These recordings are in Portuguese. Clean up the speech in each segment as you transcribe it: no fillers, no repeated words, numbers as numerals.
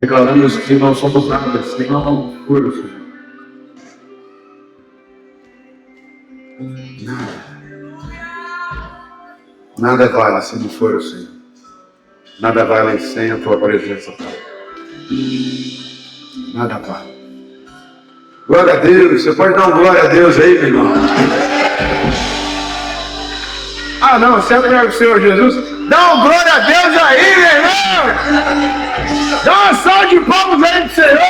declaramos que não somos nada, senão puro, Senhor. Nada vale se não for o Senhor. Nada vale sem a tua presença, Pai. Nada vale. Glória a Deus. Você pode dar uma glória a Deus aí, meu irmão? Ah, não, você é para o Senhor Jesus. Dá uma glória a Deus aí, meu irmão! Dá uma salva de palmas aí pro Senhor!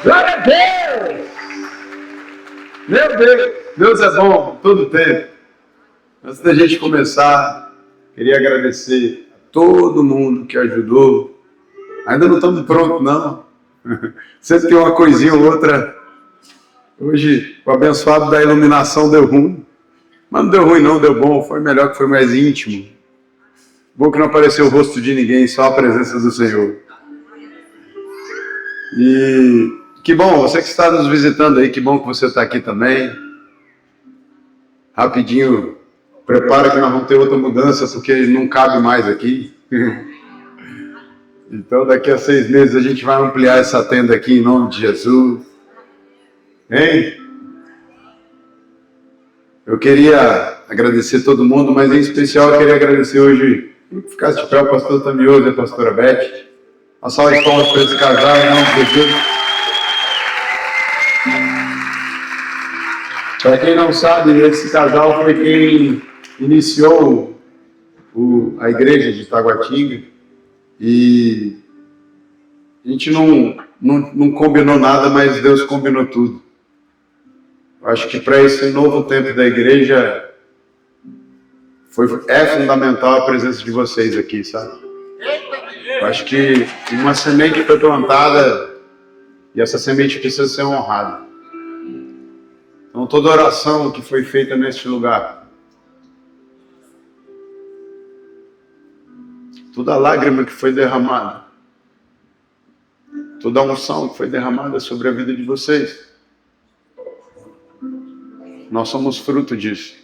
Glória a Deus! Meu Deus! Deus é bom todo tempo. Antes da gente começar, queria agradecer a todo mundo que ajudou. Ainda não estamos prontos, não. Sempre tem uma coisinha ou outra. Hoje, o abençoado da iluminação deu ruim. Mas não deu ruim não, deu bom. Foi melhor, que foi mais íntimo. Bom que não apareceu o rosto de ninguém, só a presença do Senhor. E que bom, você que está nos visitando aí, que bom que você está aqui também. Rapidinho, prepara que nós vamos ter outra mudança, porque não cabe mais aqui. Então, daqui a 6 meses a gente vai ampliar essa tenda aqui em nome de Jesus. Hein? Eu queria agradecer todo mundo, mas em especial eu queria agradecer hoje, ficasse de pé, o pastor Tamioso e a pastora Beth. Uma salva de palmas para esse casal, em nome de Jesus. Para quem não sabe, esse casal foi quem iniciou a igreja de Taguatinga. E a gente não combinou nada, mas Deus combinou tudo. Eu acho que para esse novo tempo da igreja é fundamental a presença de vocês aqui, sabe? Eu acho que uma semente foi plantada e essa semente precisa ser honrada. Então toda oração que foi feita neste lugar, toda lágrima que foi derramada, toda unção que foi derramada sobre a vida de vocês, nós somos fruto disso.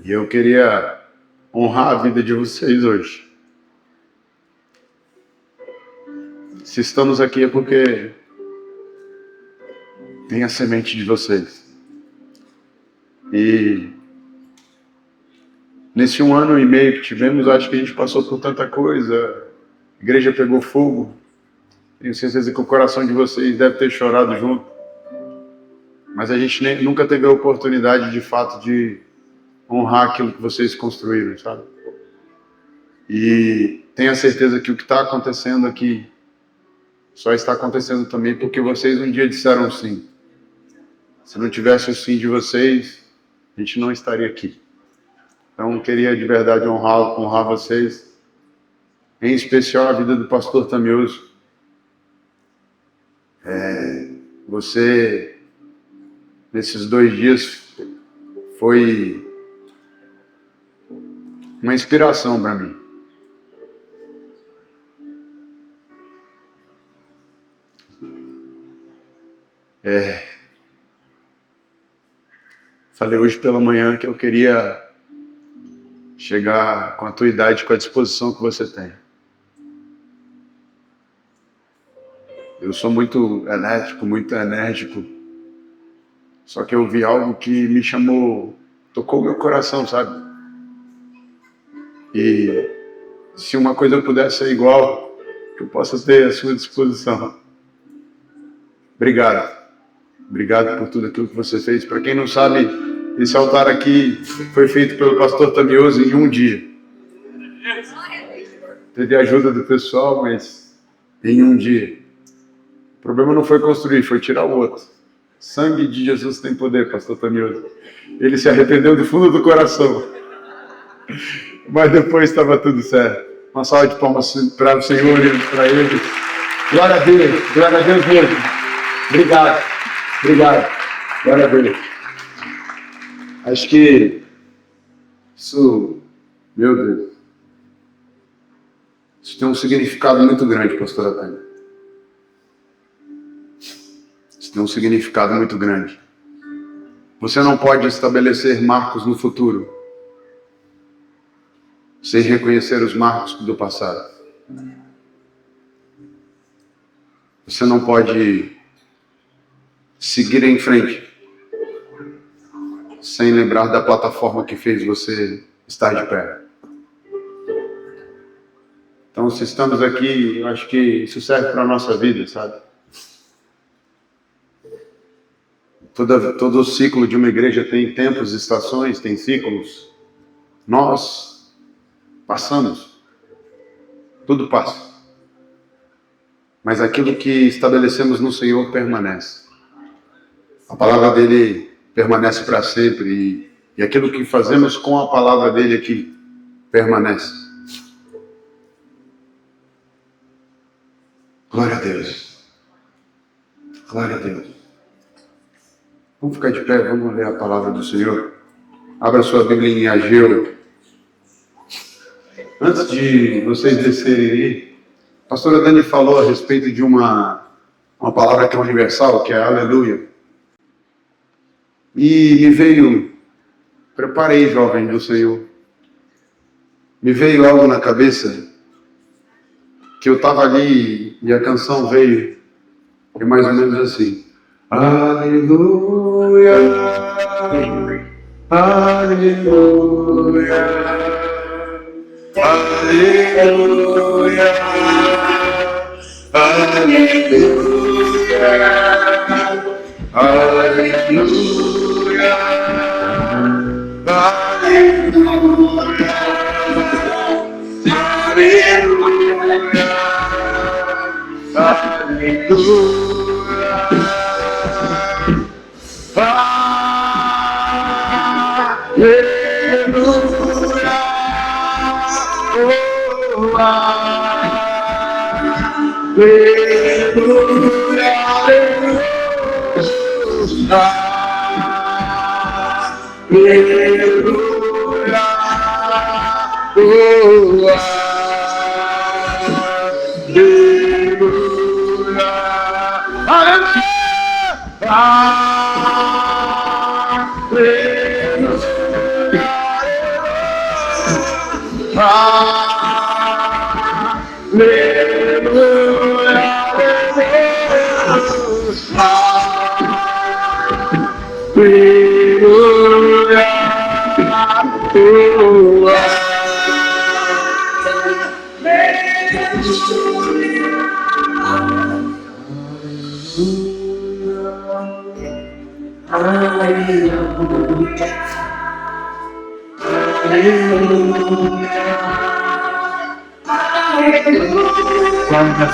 E eu queria honrar a vida de vocês hoje. Se estamos aqui é porque tem a semente de vocês. E nesse 1 ano e meio que tivemos, acho que a gente passou por tanta coisa. A igreja pegou fogo. Tenho certeza que o coração de vocês deve ter chorado junto. Mas a gente nunca teve a oportunidade, de fato, de honrar aquilo que vocês construíram, sabe? E tenho a certeza que o que está acontecendo aqui só está acontecendo também porque vocês um dia disseram sim. Se não tivesse o sim de vocês, a gente não estaria aqui. Então, eu queria de verdade honrar vocês, em especial a vida do pastor Tamioso. Você, nesses 2 dias, foi uma inspiração para mim. Falei hoje pela manhã que eu queria chegar com a tua idade, com a disposição que você tem. Eu sou muito elétrico, muito enérgico. Só que eu vi algo que me chamou, tocou meu coração, sabe? E se uma coisa eu pudesse ser igual, que eu possa ter a sua disposição. Obrigado. Obrigado por tudo aquilo que você fez. Para quem não sabe, esse altar aqui foi feito pelo pastor Tamioso em 1 dia. Teve a ajuda do pessoal, mas em 1 dia. O problema não foi construir, foi tirar o outro. Sangue de Jesus tem poder, pastor Tamioso. Ele se arrependeu do fundo do coração. Mas depois estava tudo certo. Uma salva de palmas para o Senhor e para ele. Glória a Deus mesmo. Obrigado. Glória a Deus. Acho que isso, meu Deus, isso tem um significado muito grande, pastora Tânia. Isso tem um significado muito grande. Você não pode estabelecer marcos no futuro sem reconhecer os marcos do passado. Você não pode seguir em frente sem lembrar da plataforma que fez você estar de pé. Então, se estamos aqui, eu acho que isso serve para a nossa vida, sabe? Todo ciclo de uma igreja tem tempos, estações, tem ciclos. Nós passamos. Tudo passa. Mas aquilo que estabelecemos no Senhor permanece. A palavra dele permanece para sempre. E aquilo que fazemos com a palavra dele aqui permanece. Glória a Deus. Glória a Deus. Vamos ficar de pé, vamos ler a palavra do Senhor. Abra sua Bíblia em Ageu. Antes de vocês descerem aí, a pastora Dani falou a respeito de uma palavra que é universal, que é aleluia. E me veio, preparei, jovem do Senhor, me veio algo na cabeça, que eu estava ali e a canção veio, é mais ou menos assim. Aleluia, aleluia, aleluia, aleluia, aleluia,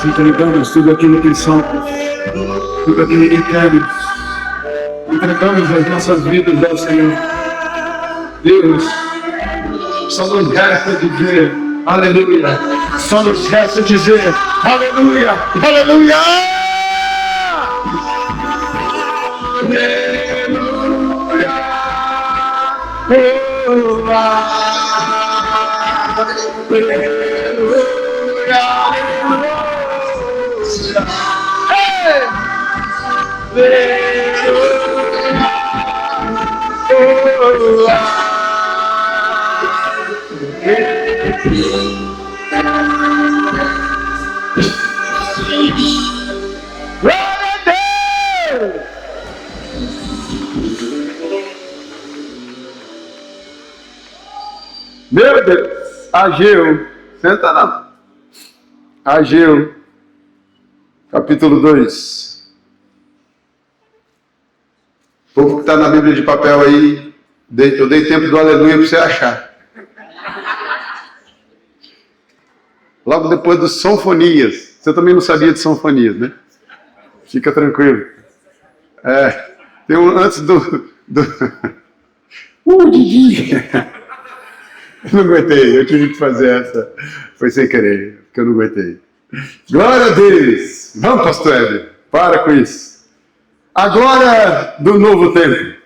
entregamos tudo aquilo que somos, tudo aquilo que temos, entregamos as nossas vidas ao Senhor. Deus, só nos resta dizer aleluia, só nos resta dizer aleluia, aleluia, Meu Deus, Ageu, senta lá. Ageu, capítulo 2. O povo que está na Bíblia de papel aí, eu dei tempo do aleluia para você achar. Logo depois dos Sonfonias. Você também não sabia de Sonfonias, né? Fica tranquilo. Tem um antes do... Didi! Eu não aguentei, eu tive que fazer essa. Foi sem querer, porque eu não aguentei. Glória a Deus! Vamos, pastor Éder, para com isso. A glória do novo tempo.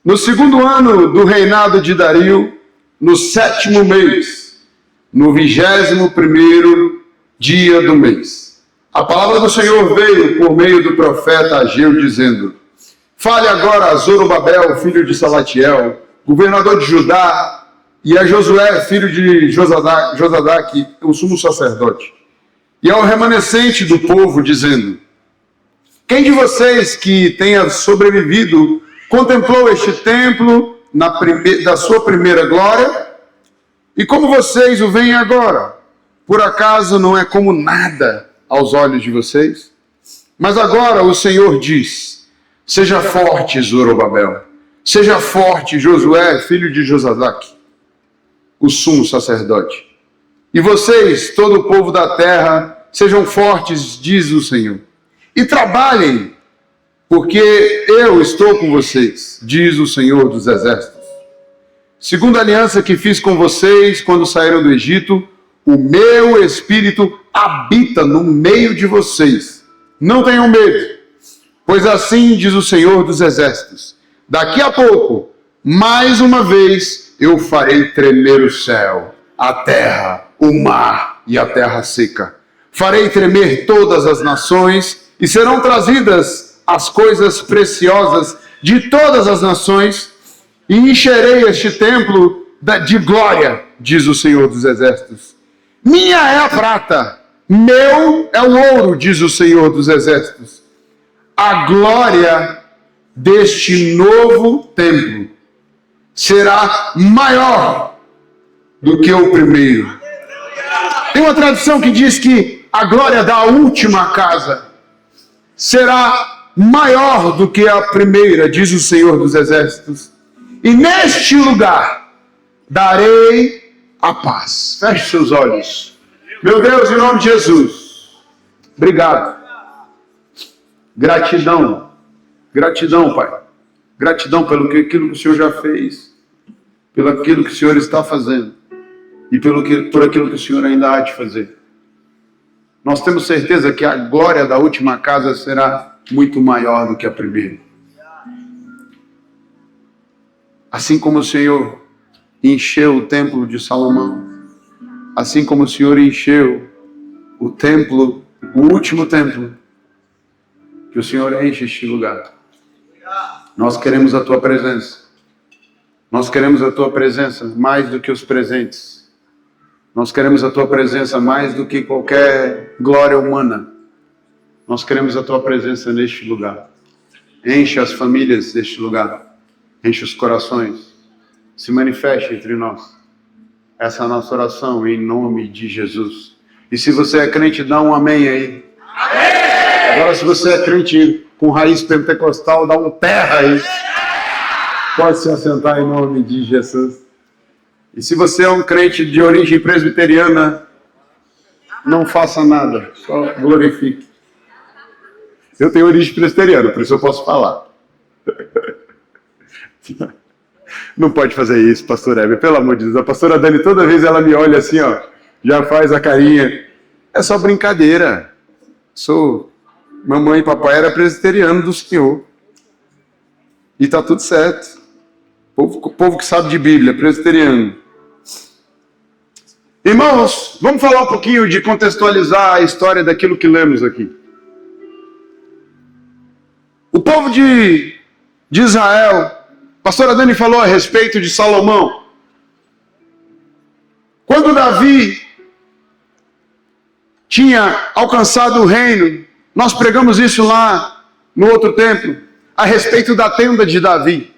No segundo ano do reinado de Dario, no 7º mês, no 21º dia do mês, a palavra do Senhor veio por meio do profeta Ageu, dizendo: fale agora a Zorobabel, filho de Salatiel, governador de Judá, e a Josué, filho de Josadaque, o sumo sacerdote, e ao remanescente do povo, dizendo: quem de vocês que tenha sobrevivido contemplou este templo da sua primeira glória? E como vocês o veem agora? Por acaso não é como nada aos olhos de vocês? Mas agora o Senhor diz: seja forte, Zorobabel, seja forte, Josué, filho de Josadaque, o sumo sacerdote. E vocês, todo o povo da terra, sejam fortes, diz o Senhor, e trabalhem, porque eu estou com vocês, diz o Senhor dos Exércitos. Segundo a aliança que fiz com vocês quando saíram do Egito, o meu Espírito habita no meio de vocês. Não tenham medo, pois assim diz o Senhor dos Exércitos: daqui a pouco, mais uma vez, eu farei tremer o céu, a terra, o mar e a terra seca. Farei tremer todas as nações e serão trazidas as coisas preciosas de todas as nações e encherei este templo de glória, diz o Senhor dos Exércitos. Minha é a prata, meu é o ouro, diz o Senhor dos Exércitos. A glória deste novo templo será maior do que o primeiro. Tem uma tradução que diz que a glória da última casa será maior do que a primeira, diz o Senhor dos Exércitos. E neste lugar darei a paz. Feche seus olhos. Meu Deus, em nome de Jesus, obrigado. Gratidão. Gratidão, Pai. Gratidão pelo aquilo que o Senhor já fez, pelo aquilo que o Senhor está fazendo e por aquilo que o Senhor ainda há de fazer. Nós temos certeza que a glória da última casa será muito maior do que a primeira. Assim como o Senhor encheu o templo de Salomão, assim como o Senhor encheu o templo, o último templo, que o Senhor enche este lugar. Nós queremos a Tua presença. Nós queremos a Tua presença mais do que os presentes. Nós queremos a Tua presença mais do que qualquer glória humana. Nós queremos a Tua presença neste lugar. Enche as famílias deste lugar. Enche os corações. Se manifeste entre nós. Essa é a nossa oração em nome de Jesus. E se você é crente, dá um amém aí. Amém! Agora, se você é crente com raiz pentecostal, dá um terra aí. Pode se assentar em nome de Jesus. E se você é um crente de origem presbiteriana, não faça nada, só glorifique. Eu tenho origem presbiteriana, por isso eu posso falar. Não pode fazer isso, pastor Heber, pelo amor de Deus. A pastora Dani, toda vez ela me olha assim, ó, já faz a carinha. É só brincadeira. Mamãe e papai era presbiteriano do Senhor. E tá tudo certo. Povo que sabe de Bíblia, presbiteriano. Irmãos, vamos falar um pouquinho de contextualizar a história daquilo que lemos aqui. O povo de Israel, a pastora Dani falou a respeito de Salomão. Quando Davi tinha alcançado o reino, nós pregamos isso lá no outro templo, a respeito da tenda de Davi.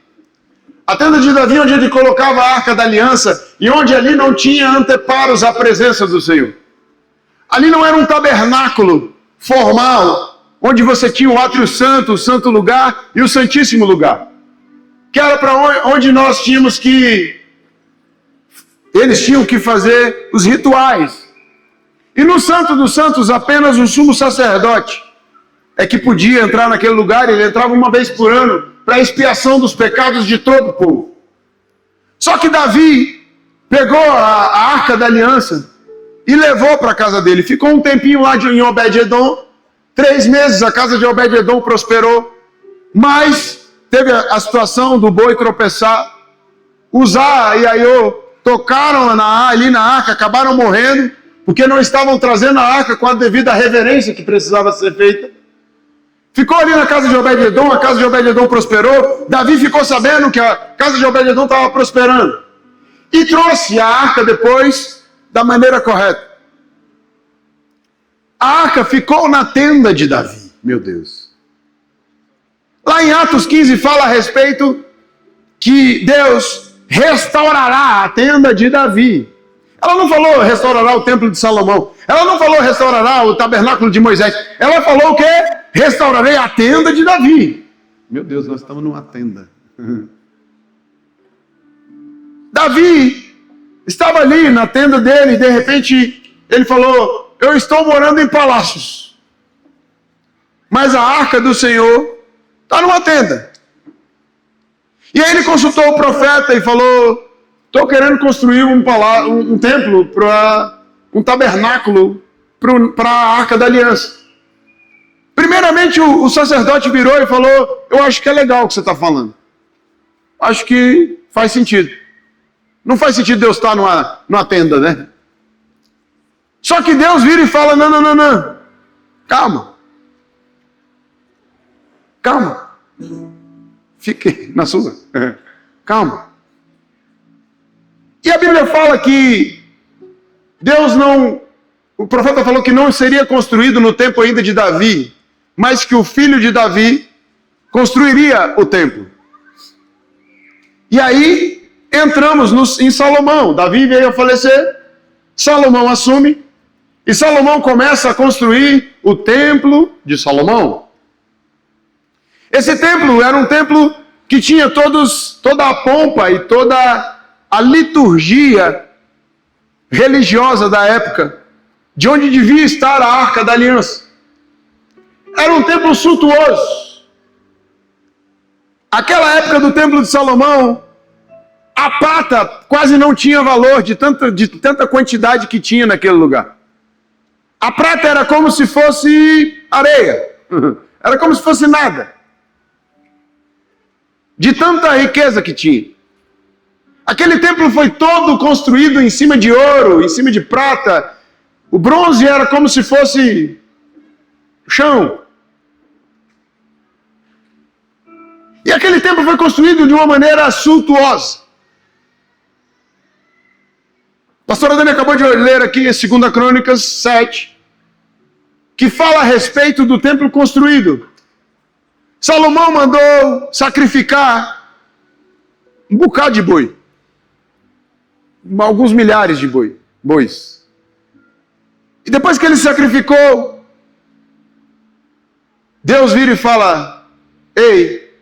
A tenda de Davi, onde ele colocava a arca da aliança, e onde ali não tinha anteparos à presença do Senhor. Ali não era um tabernáculo formal, onde você tinha o átrio santo, o santo lugar e o santíssimo lugar. Que era para onde nós tínhamos que... Eles tinham que fazer os rituais. E no Santo dos Santos, apenas o sumo sacerdote é que podia entrar naquele lugar. Ele entrava uma vez por ano para a expiação dos pecados de todo o povo. Só que Davi pegou a arca da aliança e levou para a casa dele. Ficou um tempinho lá em Obed-Edom. 3 meses a casa de Obed-Edom prosperou. Mas teve a situação do boi tropeçar. Uzá e Aiô tocaram ali na arca, acabaram morrendo, porque não estavam trazendo a arca com a devida reverência que precisava ser feita. Ficou ali na casa de Obed-Edom, a casa de Obed-Edom prosperou. Davi ficou sabendo que a casa de Obed-Edom estava prosperando. e trouxe a arca depois da maneira correta. A arca ficou na tenda de Davi, meu Deus. Lá em Atos 15 fala a respeito que Deus restaurará a tenda de Davi. Ela não falou restaurará o templo de Salomão. Ela não falou restaurará o tabernáculo de Moisés. Ela falou o quê? Restaurarei a tenda de Davi. Meu Deus, nós estamos numa tenda. Davi estava ali na tenda dele e de repente ele falou, eu estou morando em palácios, mas a arca do Senhor está numa tenda. E aí ele consultou o profeta e falou, estou querendo construir um templo, um tabernáculo para a Arca da Aliança. Primeiramente o sacerdote virou e falou, eu acho que é legal o que você está falando. Acho que faz sentido. Não faz sentido Deus estar numa tenda, né? Só que Deus vira e fala, não. Calma. Fique na sua. Calma. E a Bíblia fala que o profeta falou que não seria construído no tempo ainda de Davi, mas que o filho de Davi construiria o templo. E aí entramos em Salomão. Davi veio a falecer, Salomão assume, e Salomão começa a construir o templo de Salomão. Esse templo era um templo que tinha toda a pompa e toda a liturgia religiosa da época, de onde devia estar a Arca da Aliança. Era um templo suntuoso. Aquela época do templo de Salomão, a prata quase não tinha valor de tanta quantidade que tinha naquele lugar. A prata era como se fosse areia. Era como se fosse nada. De tanta riqueza que tinha. Aquele templo foi todo construído em cima de ouro, em cima de prata. O bronze era como se fosse chão. E aquele templo foi construído de uma maneira suntuosa. A pastora Dani acabou de ler aqui em 2 Crônicas 7, que fala a respeito do templo construído. Salomão mandou sacrificar um bocado de boi. Alguns milhares de bois. E depois que ele sacrificou, Deus vira e fala, ei,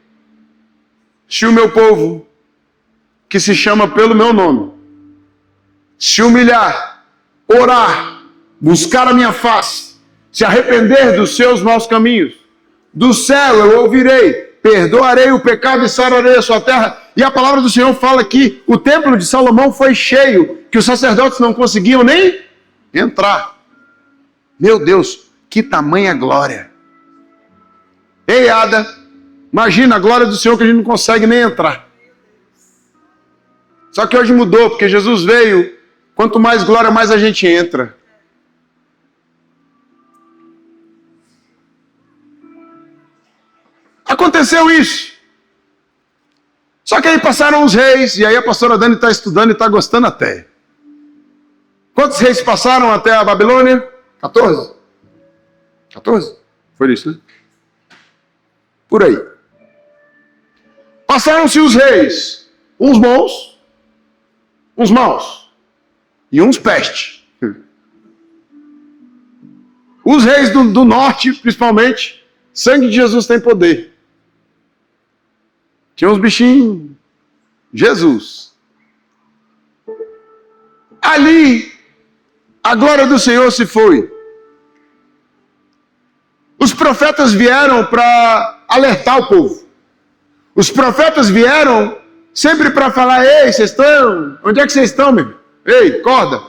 se o meu povo, que se chama pelo meu nome, se humilhar, orar, buscar a minha face, se arrepender dos seus maus caminhos, do céu eu ouvirei, perdoarei o pecado e sararei a sua terra. E a palavra do Senhor fala que o templo de Salomão foi cheio, que os sacerdotes não conseguiam nem entrar. Meu Deus, que tamanha glória. Ei, Ada, imagina a glória do Senhor que a gente não consegue nem entrar. Só que hoje mudou, porque Jesus veio, quanto mais glória, mais a gente entra. Aconteceu isso. Só que aí passaram os reis, e aí a pastora Dani está estudando e está gostando até. Quantos reis passaram até a Babilônia? 14? 14? Foi isso, né? Por aí. Passaram-se os reis, uns bons, uns maus, e uns peste. Os reis do norte, principalmente, sangue de Jesus tem poder. Tinha uns bichinhos, Jesus. Ali, a glória do Senhor se foi. Os profetas vieram para alertar o povo. Os profetas vieram sempre para falar, ei, vocês estão? Onde é que vocês estão, meu? Ei, acorda.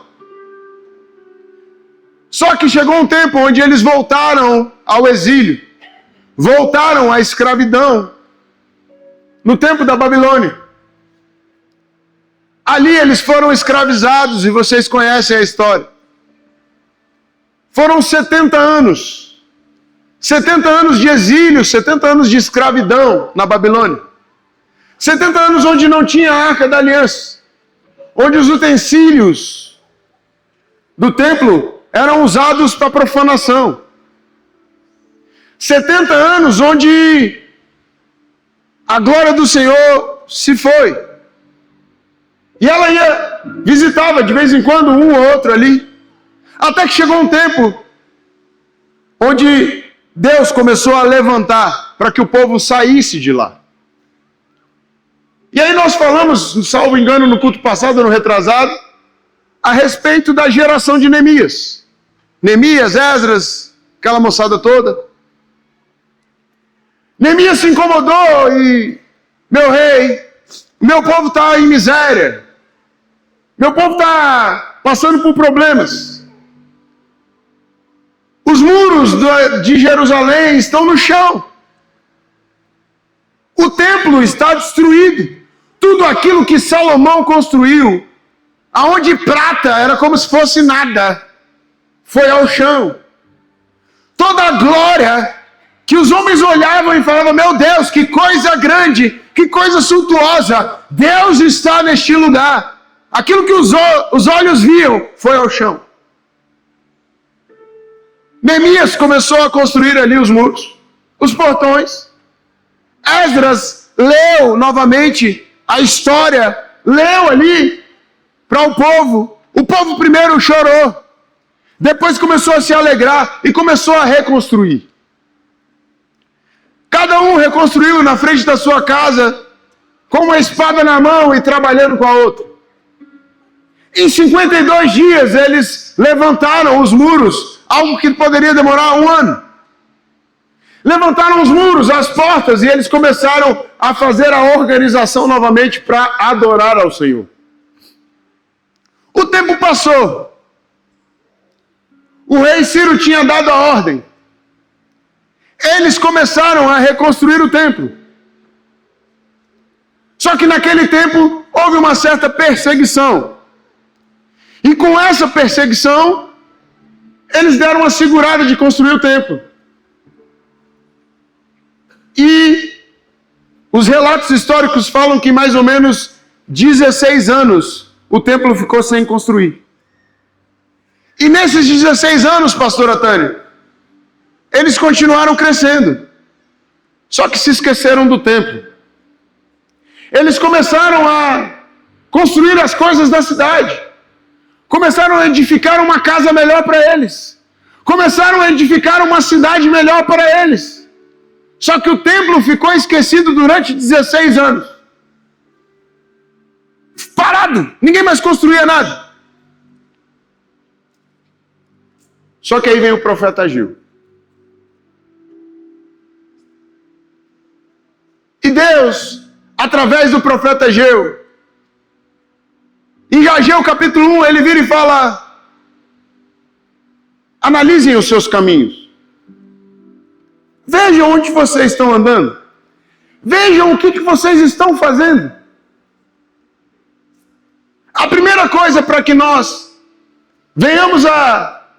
Só que chegou um tempo onde eles voltaram ao exílio. Voltaram à escravidão. No tempo da Babilônia. Ali eles foram escravizados, e vocês conhecem a história. Foram 70 anos. 70 anos de exílio, 70 anos de escravidão na Babilônia. 70 anos onde não tinha a Arca da Aliança. onde os utensílios do templo eram usados para profanação. 70 anos onde a glória do Senhor se foi. E ela visitava de vez em quando um ou outro ali. Até que chegou um tempo onde Deus começou a levantar para que o povo saísse de lá. E aí nós falamos, salvo engano, no culto passado, no retrasado, a respeito da geração de Neemias. Neemias, Esdras, aquela moçada toda. Neemias se incomodou e, meu rei, meu povo está em miséria. Meu povo está passando por problemas. Os muros de Jerusalém estão no chão. O templo está destruído. Tudo aquilo que Salomão construiu, aonde prata era como se fosse nada, foi ao chão. Toda a glória que os homens olhavam e falavam, meu Deus, que coisa grande, que coisa suntuosa, Deus está neste lugar. Aquilo que os olhos viam foi ao chão. Neemias começou a construir ali os muros, os portões. Esdras leu novamente a história, leu ali para o povo. O povo primeiro chorou, depois começou a se alegrar e começou a reconstruir. Cada um reconstruiu na frente da sua casa, com uma espada na mão e trabalhando com a outra. Em 52 dias eles levantaram os muros, algo que poderia demorar um ano. Levantaram os muros, as portas, e eles começaram a fazer a organização novamente para adorar ao Senhor. O tempo passou. O rei Ciro tinha dado a ordem. Eles começaram a reconstruir o templo. Só que naquele tempo houve uma certa perseguição. E com essa perseguição, eles deram uma segurada de construir o templo. E os relatos históricos falam que mais ou menos 16 anos o templo ficou sem construir. E nesses 16 anos, pastor Atânio, eles continuaram crescendo. Só que se esqueceram do templo. Eles começaram a construir as coisas da cidade. Começaram a edificar uma casa melhor para eles. Começaram a edificar uma cidade melhor para eles. Só que o templo ficou esquecido durante 16 anos. Parado. Ninguém mais construía nada. Só que aí vem o profeta Ageu. E Deus, através do profeta Ageu, em Ageu capítulo 1, ele vira e fala: analisem os seus caminhos. Vejam onde vocês estão andando. Vejam o que vocês estão fazendo. A primeira coisa para que nós venhamos a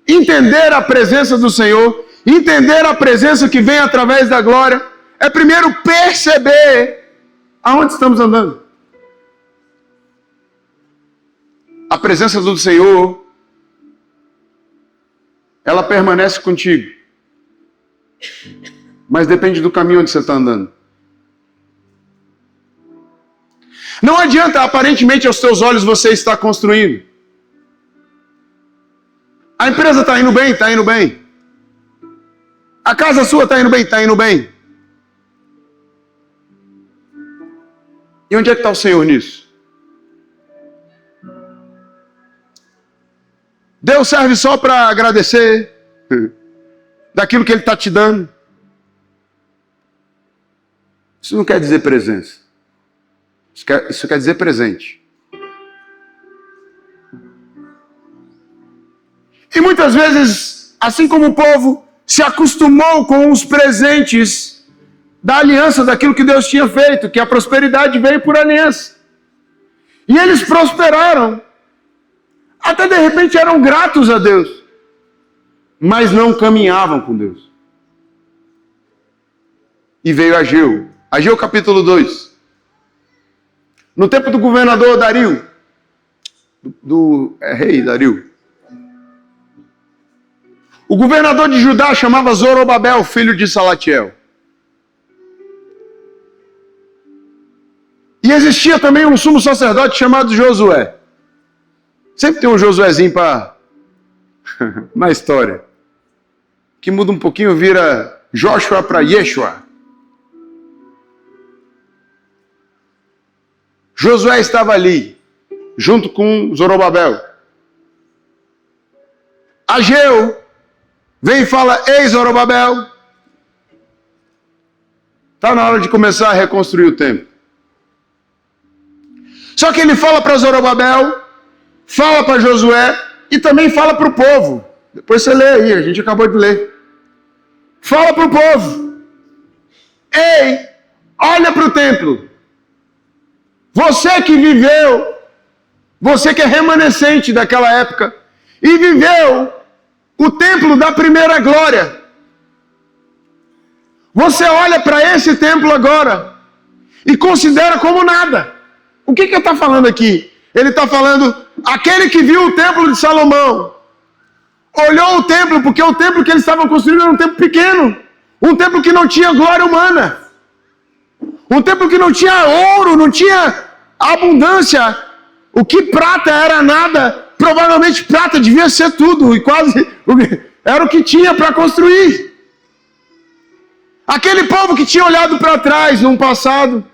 entender a presença do Senhor, entender a presença que vem através da glória, é primeiro perceber aonde estamos andando. A presença do Senhor, ela permanece contigo. Mas depende do caminho onde você está andando. Não adianta, aparentemente, aos teus olhos você estar construindo. A empresa está indo bem? Está indo bem. A casa sua está indo bem? Está indo bem. E onde é que está o Senhor nisso? Deus serve só para agradecer daquilo que Ele está te dando. Isso não quer dizer presença. Isso quer dizer presente. E muitas vezes, assim como o povo se acostumou com os presentes da aliança, daquilo que Deus tinha feito, que a prosperidade veio por aliança. E eles prosperaram. Até de repente eram gratos a Deus. Mas não caminhavam com Deus. E veio Ageu. Ageu capítulo 2. No tempo do governador Dario, rei Dario. O governador de Judá chamava Zorobabel, filho de Salatiel. E existia também um sumo sacerdote chamado Josué. Sempre tem um Josuézinho na história. Que muda um pouquinho, vira Joshua para Yeshua. Josué estava ali, junto com Zorobabel. Ageu vem e fala: ei, Zorobabel, está na hora de começar a reconstruir o templo. Só que ele fala para Zorobabel, fala para Josué e também fala para o povo. Depois você lê aí, a gente acabou de ler. Fala para o povo: ei, olha para o templo. Você que viveu, você que é remanescente daquela época e viveu o templo da primeira glória. Você olha para esse templo agora e considera como nada. O que ele está falando aqui? Ele está falando, aquele que viu o templo de Salomão, olhou o templo, porque o templo que eles estavam construindo era um templo pequeno, um templo que não tinha glória humana, um templo que não tinha ouro, não tinha abundância. O que prata era nada, provavelmente prata devia ser tudo, e quase era o que tinha para construir. Aquele povo que tinha olhado para trás num passado,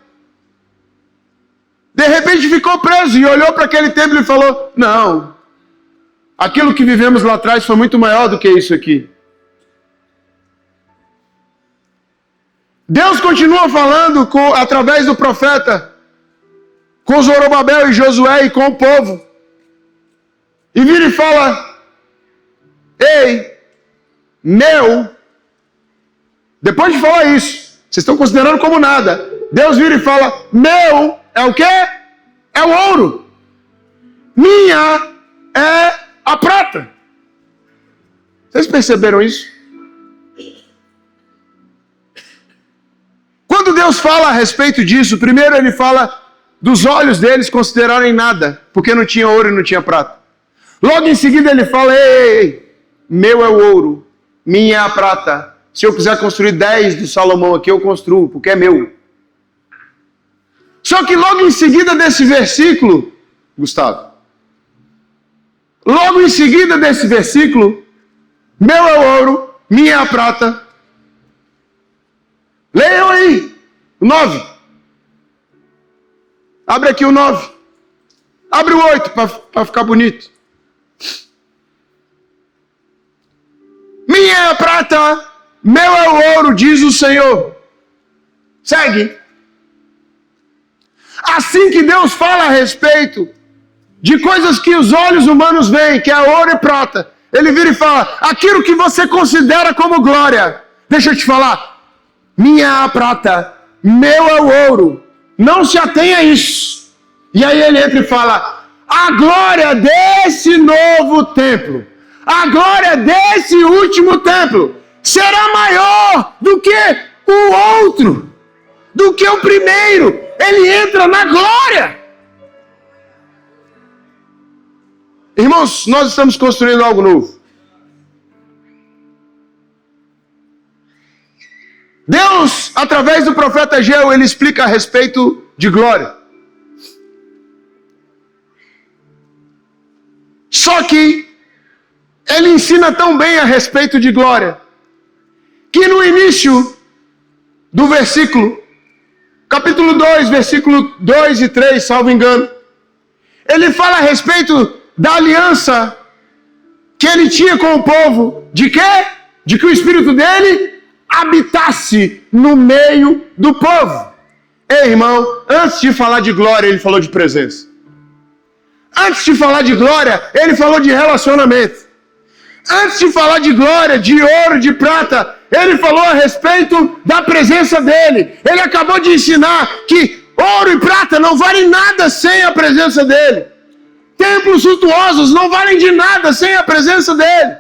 de repente ficou preso e olhou para aquele templo e falou: não, aquilo que vivemos lá atrás foi muito maior do que isso aqui. Deus continua falando através do profeta com Zorobabel e Josué e com o povo. E vira e fala: ei, depois de falar isso, vocês estão considerando como nada. Deus vira e fala: meu é o quê? É o ouro. Minha é a prata. Vocês perceberam isso? Quando Deus fala a respeito disso, primeiro ele fala dos olhos deles considerarem nada, porque não tinha ouro e não tinha prata. Logo em seguida ele fala: ei, meu é o ouro, minha é a prata. Se eu quiser construir 10 do Salomão aqui, eu construo, porque é meu. Só que logo em seguida desse versículo, Gustavo, logo em seguida desse versículo, meu é o ouro, minha é a prata. Leiam aí, o 9. Abre aqui o 9. Abre o 8 para ficar bonito. Minha é a prata, meu é o ouro, diz o Senhor. Segue. Assim que Deus fala a respeito de coisas que os olhos humanos veem, que é ouro e prata, ele vira e fala: aquilo que você considera como glória, deixa eu te falar, minha é a prata, meu é o ouro, não se atenha a isso. E aí ele entra e fala: a glória desse novo templo, a glória desse último templo, será maior do que o outro, do que o primeiro. Ele entra na glória. Irmãos, nós estamos construindo algo novo. Deus, através do profeta Ageu, ele explica a respeito de glória. Só que ele ensina tão bem a respeito de glória, que no início do versículo, capítulo 2, versículo 2 e 3, salvo engano, ele fala a respeito da aliança que ele tinha com o povo. De quê? De que o Espírito dele habitasse no meio do povo. Ei, irmão, antes de falar de glória, ele falou de presença. Antes de falar de glória, ele falou de relacionamento. Antes de falar de glória, de ouro, de prata, ele falou a respeito da presença dele. Ele acabou de ensinar que ouro e prata não valem nada sem a presença dele. Templos suntuosos não valem de nada sem a presença dele.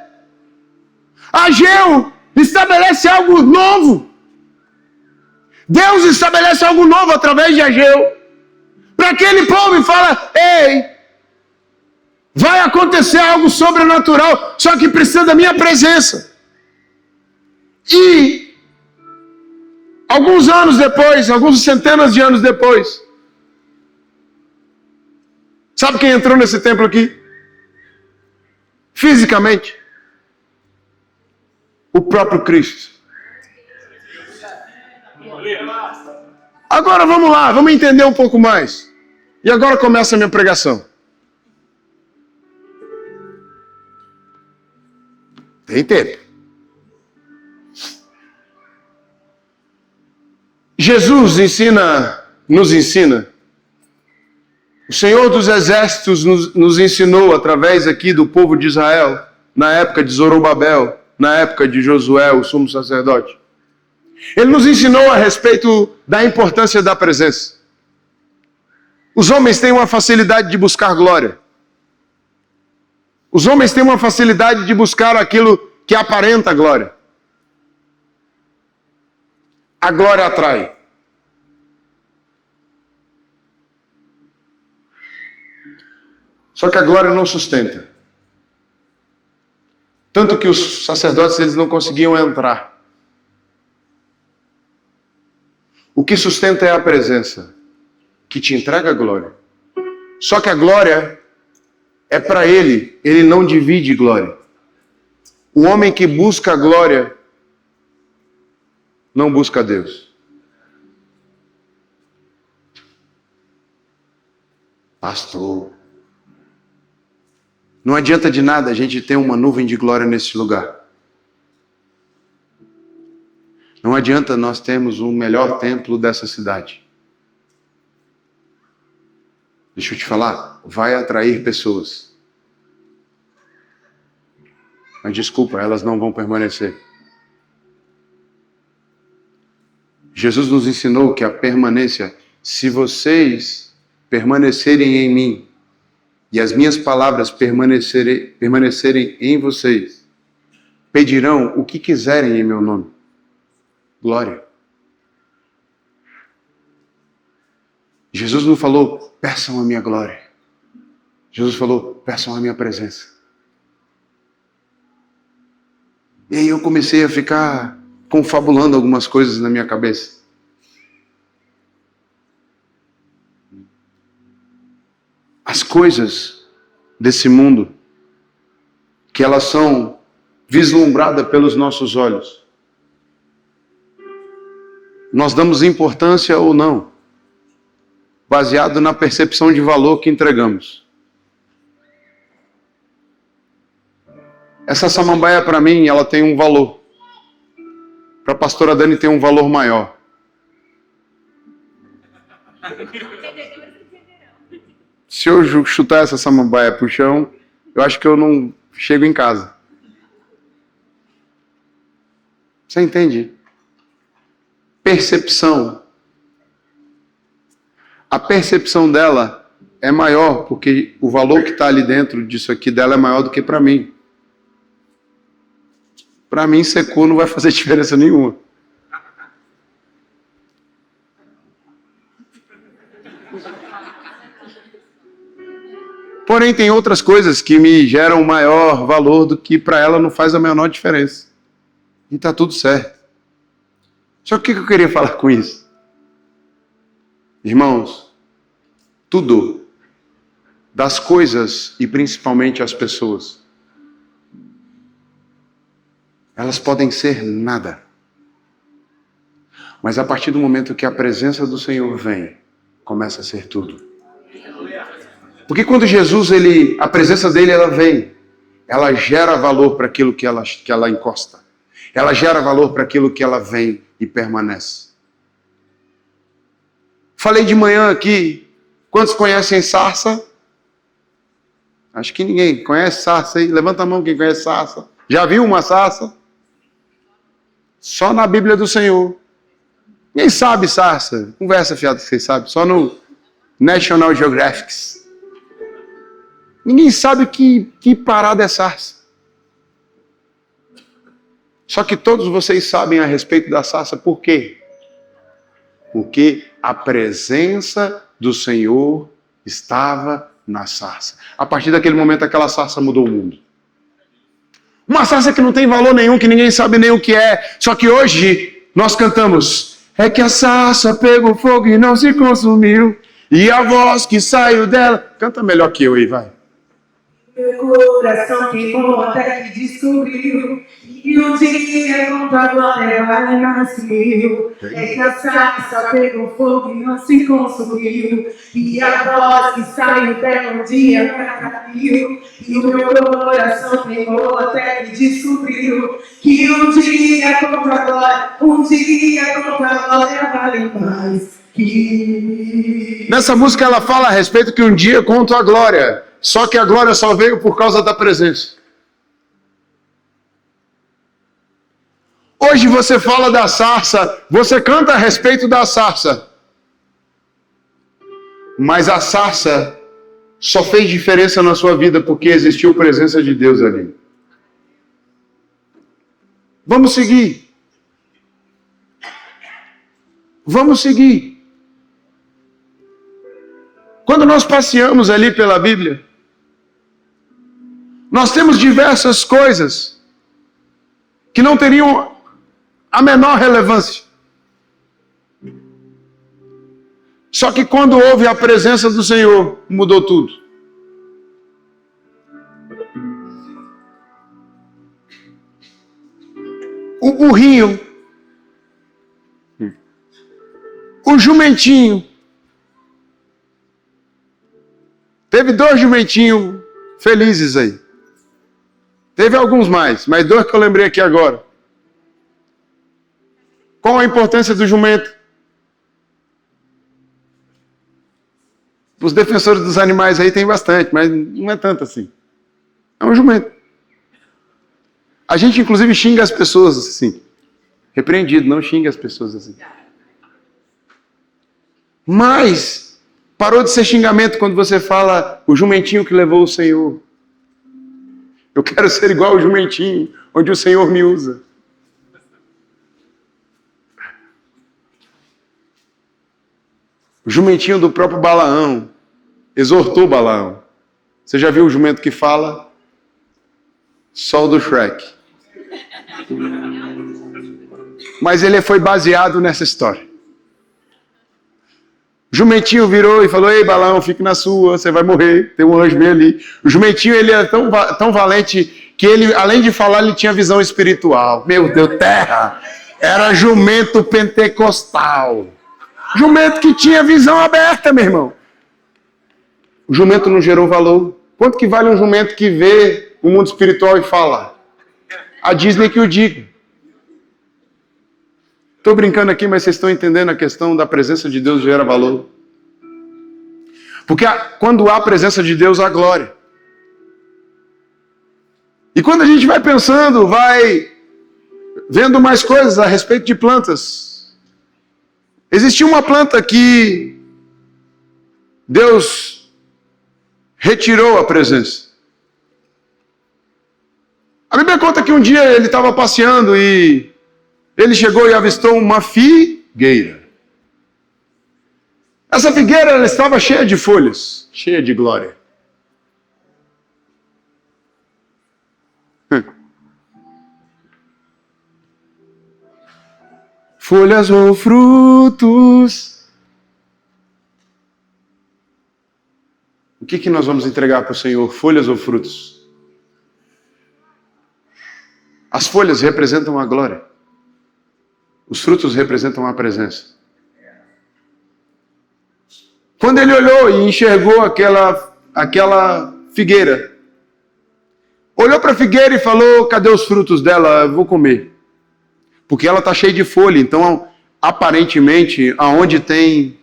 Ageu estabelece algo novo. Deus estabelece algo novo através de Ageu para aquele povo e fala: ei, Vai acontecer algo sobrenatural, só que precisa da minha presença. E alguns anos depois, algumas centenas de anos depois, sabe quem entrou nesse templo aqui? Fisicamente. O próprio Cristo. Agora vamos lá, vamos entender um pouco mais. E agora começa a minha pregação. Tem tempo. Jesus nos ensina. O Senhor dos Exércitos nos ensinou através aqui do povo de Israel, na época de Zorobabel, na época de Josué, o sumo sacerdote. Ele nos ensinou a respeito da importância da presença. Os homens têm uma facilidade de buscar glória. Os homens têm uma facilidade de buscar aquilo que aparenta a glória. A glória atrai. Só que a glória não sustenta. Tanto que os sacerdotes eles não conseguiam entrar. O que sustenta é a presença, que te entrega a glória. Só que a glória é para ele não divide glória. O homem que busca a glória não busca Deus. Pastor, não adianta de nada a gente ter uma nuvem de glória nesse lugar. Não adianta nós termos o melhor templo dessa cidade. Deixa eu te falar, vai atrair pessoas. Mas desculpa, elas não vão permanecer. Jesus nos ensinou que a permanência, se vocês permanecerem em mim e as minhas palavras permanecerem em vocês, pedirão o que quiserem em meu nome. Glória. Jesus não falou, peçam a minha glória. Jesus falou, peçam a minha presença. E aí eu comecei a ficar confabulando algumas coisas na minha cabeça. As coisas desse mundo, que elas são vislumbradas pelos nossos olhos, nós damos importância ou não, baseado na percepção de valor que entregamos. Essa samambaia para mim, ela tem um valor. Para a pastora Dani tem um valor maior. Se eu chutar essa samambaia pro chão, eu acho que eu não chego em casa. Você entende? Percepção. A percepção dela é maior, porque o valor que está ali dentro disso aqui dela é maior do que para mim. Para mim, secou não vai fazer diferença nenhuma. Porém, tem outras coisas que me geram maior valor do que para ela não faz a menor diferença. E está tudo certo. Só que o que eu queria falar com isso? Irmãos, tudo, das coisas e principalmente as pessoas, elas podem ser nada. Mas a partir do momento que a presença do Senhor vem, começa a ser tudo. Porque quando Jesus, a presença dele, ela vem, ela gera valor para aquilo que ela encosta. Ela gera valor para aquilo que ela vem e permanece. Falei de manhã aqui, quantos conhecem sarça? Acho que ninguém conhece sarça aí. Levanta a mão quem conhece sarça. Já viu uma sarça? Só na Bíblia do Senhor. Ninguém sabe sarça. Conversa fiada que vocês sabem. Só no National Geographic. Ninguém sabe que parada é sarça. Só que todos vocês sabem a respeito da sarça. Por quê? Porque a presença do Senhor estava na sarça. A partir daquele momento, aquela sarça mudou o mundo. Uma sarça que não tem valor nenhum, que ninguém sabe nem o que é. Só que hoje nós cantamos: é que a sarça pegou fogo e não se consumiu, e a voz que saiu dela... Canta melhor que eu aí, vai. Meu coração queimou até que descobriu que um dia com tua glória vai nascer. É que a sarça pegou fogo e não se consumiu, e a voz que saiu dela um dia caiu. E o meu coração queimou até que descobriu que um dia com tua glória, vale mais que... Nessa música ela fala a respeito que um dia conto a glória. Só que a glória só veio por causa da presença. Hoje você fala da sarça, você canta a respeito da sarça. Mas a sarça só fez diferença na sua vida porque existiu a presença de Deus ali. Vamos seguir. Vamos seguir. Quando nós passeamos ali pela Bíblia, nós temos diversas coisas que não teriam a menor relevância. Só que quando houve a presença do Senhor, mudou tudo. O burrinho, o jumentinho, teve 2 jumentinhos felizes aí. Teve alguns mais, mas 2 que eu lembrei aqui agora. Qual a importância do jumento? Os defensores dos animais aí tem bastante, mas não é tanto assim. É um jumento. A gente inclusive xinga as pessoas assim. Repreendido, não xinga as pessoas assim. Mas parou de ser xingamento quando você fala o jumentinho que levou o Senhor. Eu quero ser igual ao jumentinho, onde o Senhor me usa. O jumentinho do próprio Balaão exortou Balaão. Você já viu o jumento que fala? Só o do Shrek. Mas ele foi baseado nessa história. O jumentinho virou e falou: ei, Balaão, fique na sua, você vai morrer, tem um anjo bem ali. O jumentinho, ele era tão valente que ele, além de falar, ele tinha visão espiritual. Meu Deus, terra! Era jumento pentecostal. Jumento que tinha visão aberta, meu irmão. O jumento não gerou valor. Quanto que vale um jumento que vê o mundo espiritual e fala? A Disney que o diga. Estou brincando aqui, mas vocês estão entendendo a questão da presença de Deus gera valor. Porque quando há a presença de Deus, há glória. E quando a gente vai pensando, vai vendo mais coisas a respeito de plantas. Existia uma planta que Deus retirou a presença. A Bíblia conta que um dia ele estava passeando e ele chegou e avistou uma figueira. Essa figueira ela estava cheia de folhas, cheia de glória. Folhas ou frutos. O que nós vamos entregar para o Senhor? Folhas ou frutos? As folhas representam a glória. Os frutos representam a presença. Quando ele olhou e enxergou aquela figueira, olhou para a figueira e falou: cadê os frutos dela? Eu vou comer. Porque ela está cheia de folha, então aparentemente aonde tem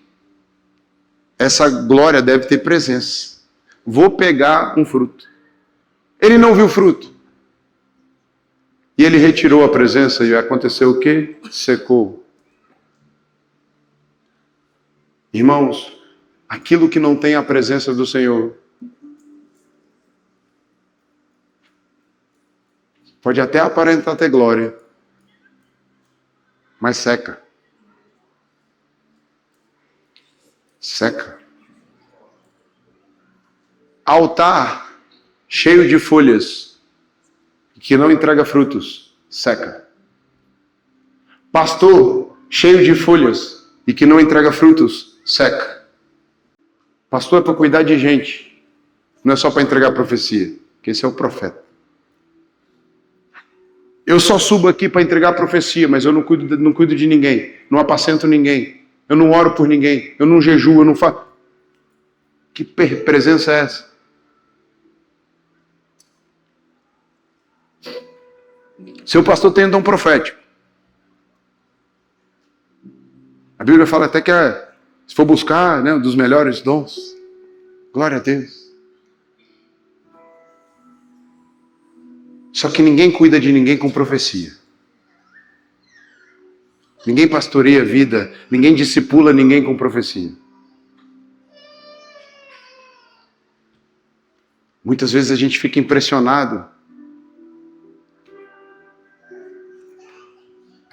essa glória deve ter presença. Vou pegar um fruto. Ele não viu fruto. E ele retirou a presença e aconteceu o quê? Secou. Irmãos, aquilo que não tem a presença do Senhor pode até aparentar ter glória, mas seca. Seca. Altar cheio de folhas, que não entrega frutos, seca. Pastor cheio de folhas e que não entrega frutos, seca. Pastor é para cuidar de gente, não é só para entregar profecia, que esse é o profeta. Eu só subo aqui para entregar profecia, mas eu não cuido de ninguém, não apacento ninguém, eu não oro por ninguém, eu não jejuo, eu não faço. Que presença é essa? Seu pastor tem um dom profético. A Bíblia fala até que se for buscar, né, um dos melhores dons, glória a Deus. Só que ninguém cuida de ninguém com profecia. Ninguém pastoreia a vida, ninguém discipula ninguém com profecia. Muitas vezes a gente fica impressionado.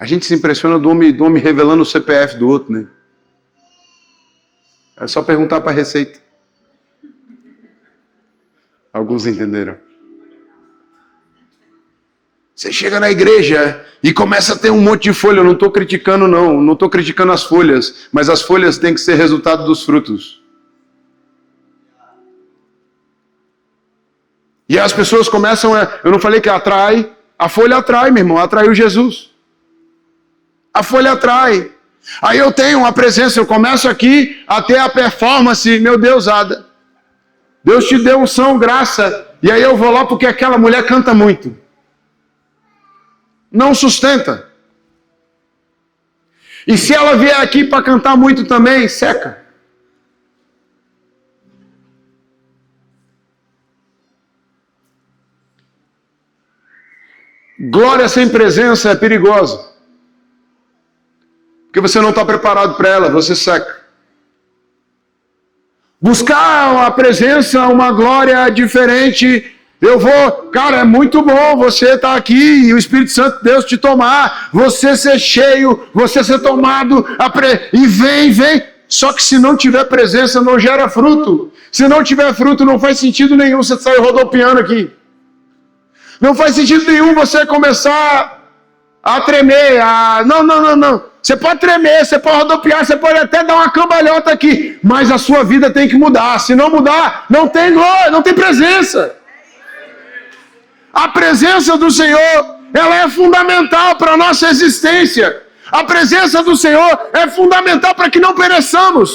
A gente se impressiona do homem revelando o CPF do outro, né? É só perguntar para a Receita. Alguns entenderam. Você chega na igreja e começa a ter um monte de folha. Eu não estou criticando, não estou criticando as folhas, mas as folhas têm que ser resultado dos frutos. E as pessoas começam eu não falei que atrai, a folha atrai, meu irmão, atraiu Jesus. A folha atrai. Aí eu tenho uma presença, eu começo aqui a ter a performance, meu Deusada. Deus te deu unção, graça, e aí eu vou lá porque aquela mulher canta muito. Não sustenta. E se ela vier aqui para cantar muito também, seca. Glória sem presença é perigosa. Porque você não está preparado para ela, você seca. Buscar a presença, uma glória diferente. Eu vou, cara, é muito bom você estar aqui e o Espírito Santo de Deus te tomar, você ser cheio, você ser tomado, e vem. Só que se não tiver presença, não gera fruto. Se não tiver fruto, não faz sentido nenhum você sair rodopiando aqui. Não faz sentido nenhum você começar a tremer, Não. Você pode tremer, você pode rodopiar, você pode até dar uma cambalhota aqui, mas a sua vida tem que mudar. Se não mudar, não tem glória, não tem presença. A presença do Senhor, ela é fundamental para a nossa existência. A presença do Senhor é fundamental para que não pereçamos.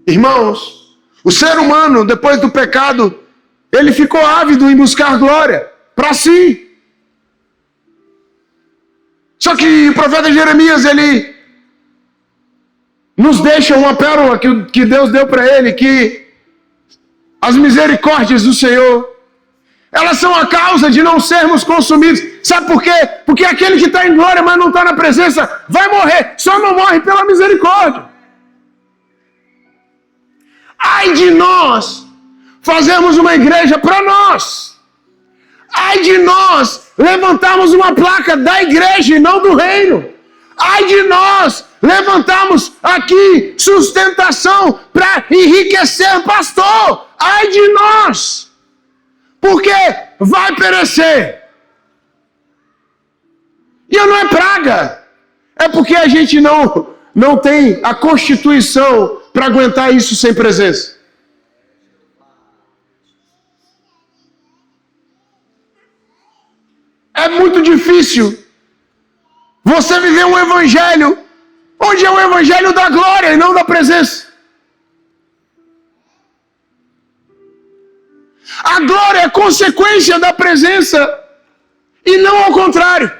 Irmãos, o ser humano, depois do pecado, ele ficou ávido em buscar glória para si. Só que o profeta Jeremias, ele nos deixa uma pérola que Deus deu para ele, que as misericórdias do Senhor, elas são a causa de não sermos consumidos. Sabe por quê? Porque aquele que está em glória, mas não está na presença, vai morrer. Só não morre pela misericórdia. Ai de nós fazermos uma igreja para nós. Ai de nós levantarmos uma placa da igreja e não do reino. Ai de nós levantarmos aqui sustentação para enriquecer pastor. Ai de nós. Porque vai perecer. E não é praga. É porque a gente não tem a constituição para aguentar isso sem presença. É muito difícil você viver um evangelho onde é o evangelho da glória e não da presença. A glória é consequência da presença e não ao contrário.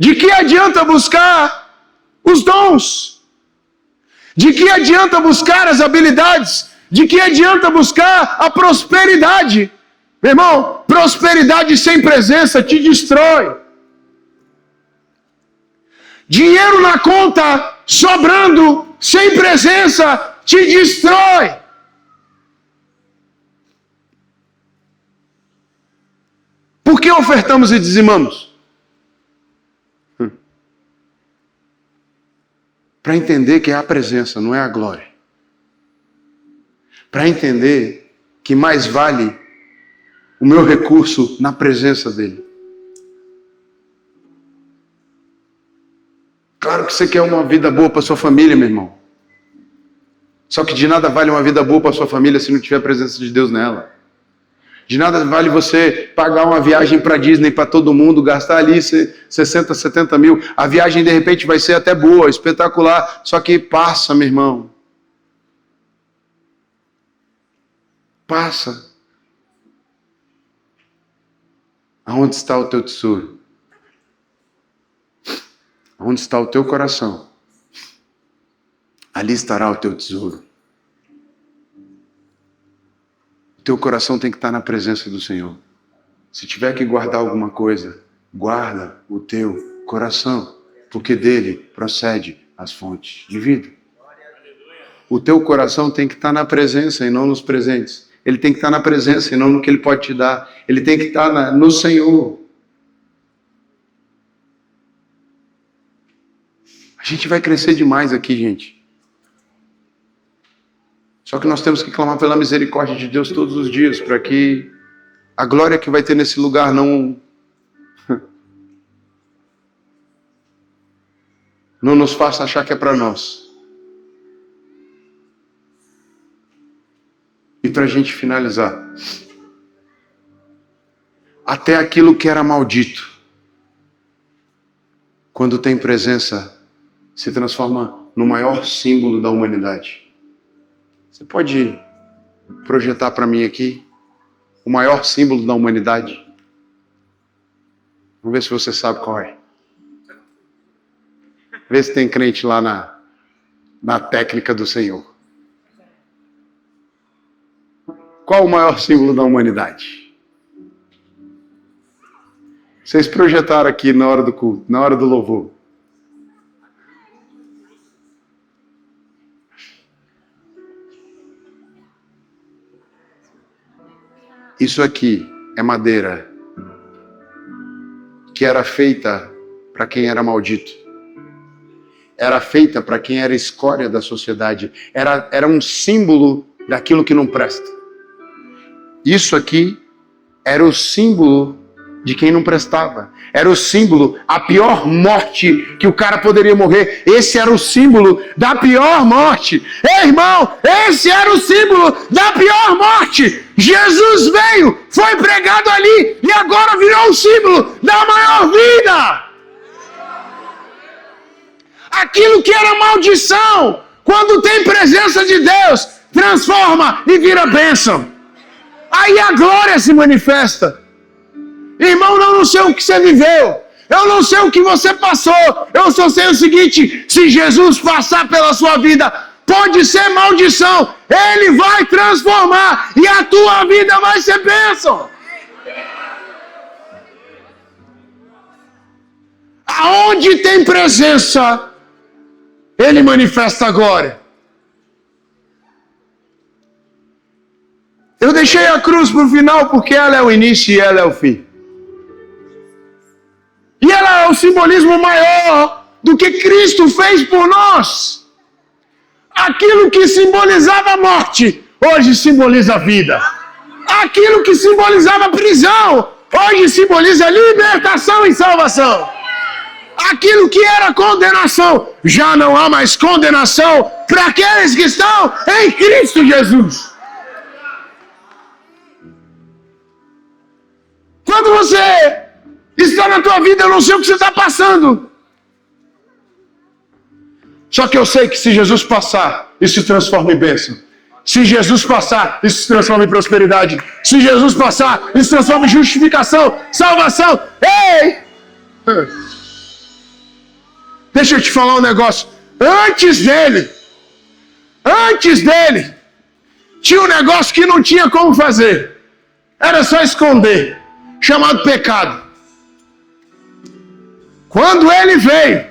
De que adianta buscar os dons? De que adianta buscar as habilidades? De que adianta buscar a prosperidade? Meu irmão, prosperidade sem presença te destrói. Dinheiro na conta, sobrando, sem presença, te destrói. Por que ofertamos e dizimamos? para entender que é a presença, não é a glória. Para entender que mais vale o meu recurso na presença dele. Claro que você quer uma vida boa para sua família, meu irmão. Só que de nada vale uma vida boa para sua família se não tiver a presença de Deus nela. De nada vale você pagar uma viagem para Disney para todo mundo, gastar ali 60, 70 mil. A viagem de repente vai ser até boa, espetacular, só que passa, meu irmão. Passa. Aonde está o teu tesouro? Onde está o teu coração? Ali estará o teu tesouro. O teu coração tem que estar na presença do Senhor. Se tiver que guardar alguma coisa, guarda o teu coração, porque dele procede as fontes de vida. O teu coração tem que estar na presença e não nos presentes. Ele tem que estar na presença e não no que ele pode te dar. Ele tem que estar no Senhor. A gente vai crescer demais aqui, gente. Só que nós temos que clamar pela misericórdia de Deus todos os dias, para que a glória que vai ter nesse lugar não nos faça achar que é para nós. E para a gente finalizar, até aquilo que era maldito, quando tem presença, se transforma no maior símbolo da humanidade. Você pode projetar para mim aqui o maior símbolo da humanidade? Vamos ver se você sabe qual é. Vê se tem crente lá na técnica do Senhor. Qual o maior símbolo da humanidade? Vocês projetaram aqui na hora do culto, na hora do louvor. Isso aqui é madeira que era feita para quem era maldito. Era feita para quem era escória da sociedade. Era um símbolo daquilo que não presta. Isso aqui era o símbolo de quem não prestava. Era o símbolo, a pior morte que o cara poderia morrer. Esse era o símbolo da pior morte. Ei, irmão, esse era o símbolo da pior morte. Jesus veio, foi pregado ali e agora virou o símbolo da maior vida. Aquilo que era maldição, quando tem presença de Deus, transforma e vira bênção. Aí a glória se manifesta. Irmão, eu não sei o que você viveu, eu não sei o que você passou, eu só sei o seguinte: se Jesus passar pela sua vida, pode ser maldição, Ele vai transformar e a tua vida vai ser bênção. Aonde tem presença, Ele manifesta a glória. Eu deixei a cruz para o final porque ela é o início e ela é o fim. E ela é o simbolismo maior do que Cristo fez por nós. Aquilo que simbolizava a morte, hoje simboliza a vida. Aquilo que simbolizava a prisão, hoje simboliza libertação e salvação. Aquilo que era condenação, já não há mais condenação para aqueles que estão em Cristo Jesus. Quando você está na tua vida, eu não sei o que você está passando. Só que eu sei que se Jesus passar, isso se transforma em bênção. Se Jesus passar, isso se transforma em prosperidade. Se Jesus passar, isso se transforma em justificação, salvação. Ei! Deixa eu te falar um negócio. Antes dele, tinha um negócio que não tinha como fazer. Era só esconder, chamado pecado. Quando ele veio,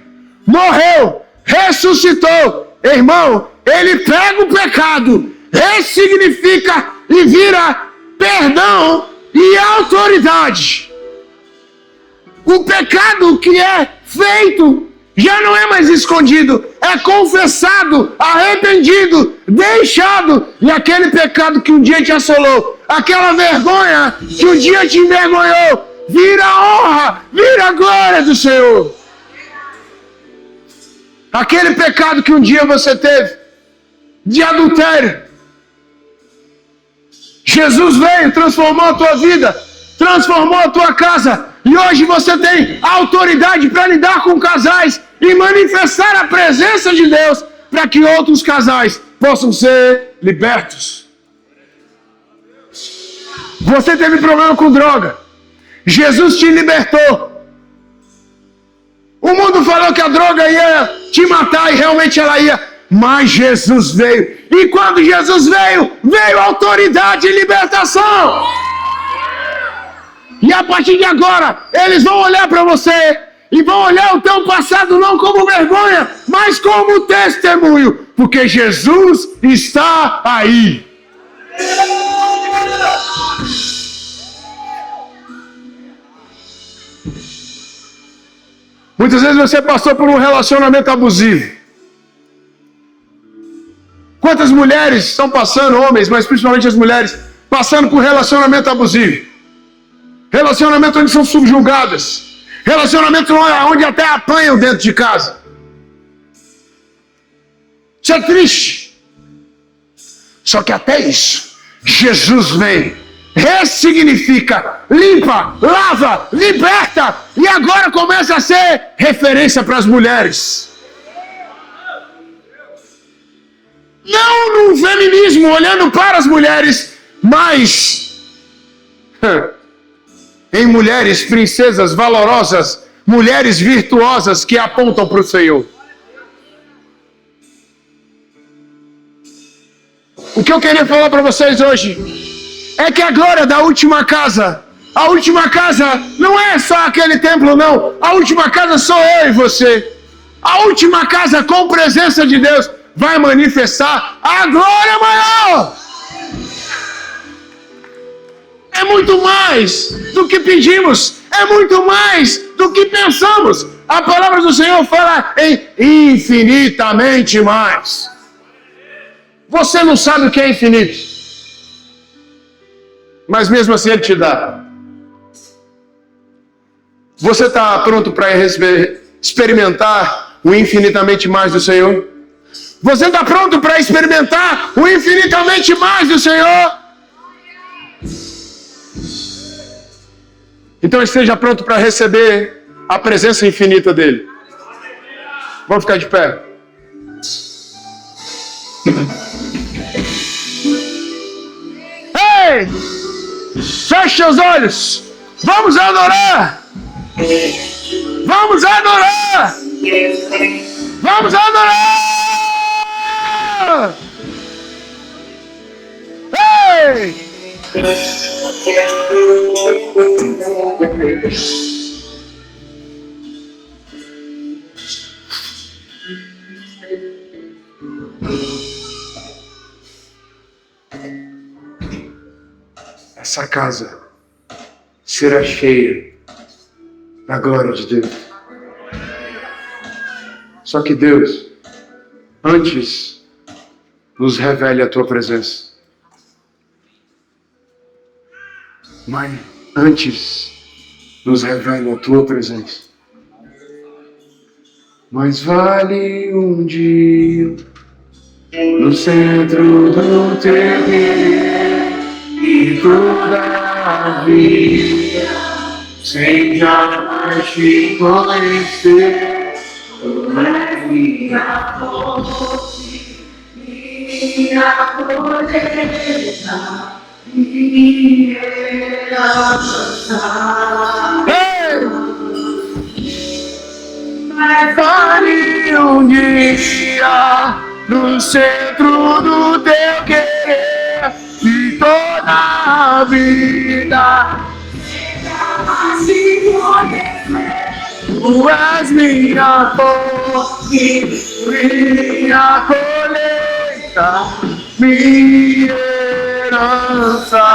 morreu, ressuscitou, irmão, ele pega o pecado, ressignifica e vira perdão e autoridade. O pecado que é feito já não é mais escondido, é confessado, arrependido, deixado. E aquele pecado que um dia te assolou, aquela vergonha que um dia te envergonhou, vira a honra, vira a glória do Senhor. Aquele pecado que um dia você teve, de adultério, Jesus veio, transformou a tua vida, transformou a tua casa, e hoje você tem autoridade para lidar com casais e manifestar a presença de Deus para que outros casais possam ser libertos. Você teve problema com droga, Jesus te libertou. O mundo falou que a droga ia te matar e realmente ela ia, mas Jesus veio. E quando Jesus veio, veio autoridade e libertação. E a partir de agora, eles vão olhar para você e vão olhar o teu passado não como vergonha, mas como testemunho, porque Jesus está aí. Muitas vezes você passou por um relacionamento abusivo. Quantas mulheres estão passando, homens, mas principalmente as mulheres, passando por relacionamento abusivo? Relacionamento onde são subjugadas. Relacionamento onde até apanham dentro de casa. Isso é triste. Só que até isso, Jesus vem, ressignifica, limpa, lava, liberta, e agora começa a ser referência para as mulheres. Não num feminismo olhando para as mulheres, mas em mulheres, princesas valorosas, mulheres virtuosas que apontam para o Senhor. O que eu queria falar para vocês hoje é que a glória da última casa, a última casa não é só aquele templo, não. A última casa sou eu e você. A última casa com presença de Deus vai manifestar a glória maior. É muito mais do que pedimos, é muito mais do que pensamos. A palavra do Senhor fala em infinitamente mais. Você não sabe o que é infinito, mas mesmo assim Ele te dá. Você está pronto para experimentar o infinitamente mais do Senhor? Você está pronto para experimentar o infinitamente mais do Senhor? Então esteja pronto para receber a presença infinita dEle. Vamos ficar de pé. Ei! Feche os olhos. Vamos adorar. Vamos adorar. Vamos adorar. Ei! Essa casa será cheia da glória de Deus. Só que Deus, antes, nos revele a tua presença. Mãe, antes, nos revele a tua presença. Mais vale um dia no centro do teu querer e toda a vida sem jamais te conhecer. Tu és minha força, minha fortaleza, minha herança. Mas vale um dia no centro do teu querer e toda a vida se conhecer. Tu és minha fonte, minha colheita, minha herança.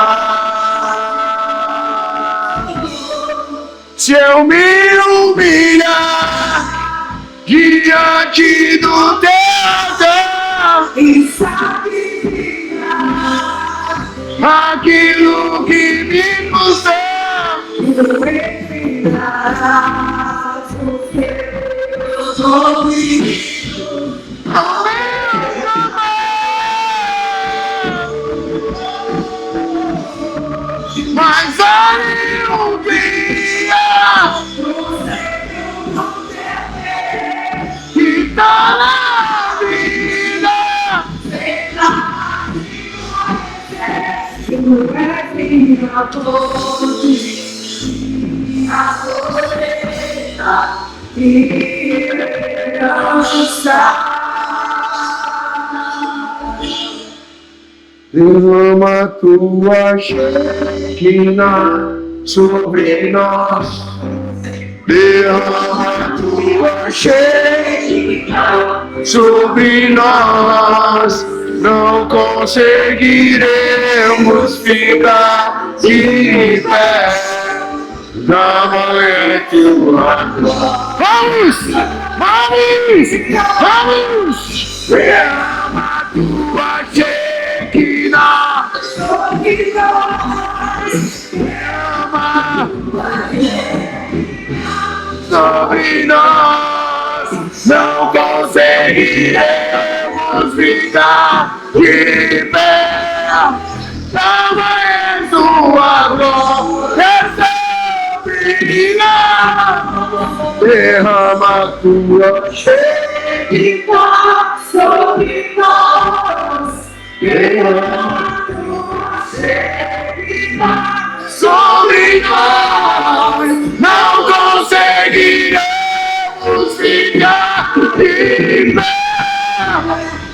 Se eu me humilhar diante do teu altar e sacrificar aquilo que me custou. Mas vale um dia que tá na vida. Derrama tua Shekinah sobre nós. Derrama tua Shekinah sobre nós. Não conseguiremos ficar de pé na manhã tua glória. Vamos! Vamos! Vamos! Derrama tua Shekinah sobre nós. Derrama sobre nós. Não conseguiremos ficar de pé. Tamanha tua glória sobre nós. Derrama tua Shekinah sobre nós. Derrama tua Shekinah sobre nós. Não conseguiremos ficar de pé.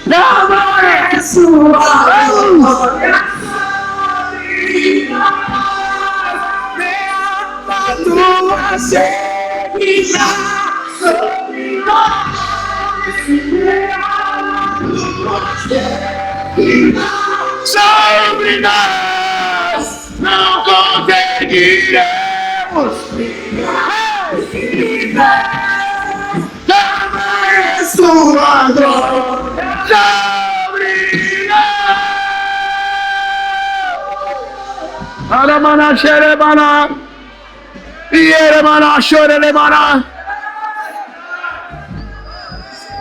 Tamanha sua glória sobre nós. Derrama tua Shekinah sobre nós. Derrama tua Shekinah sobre nós. Não conseguiremos ficar de pé. Tamanha sua glória sobre nós. Aramana xerebana, ieremana xorelemana,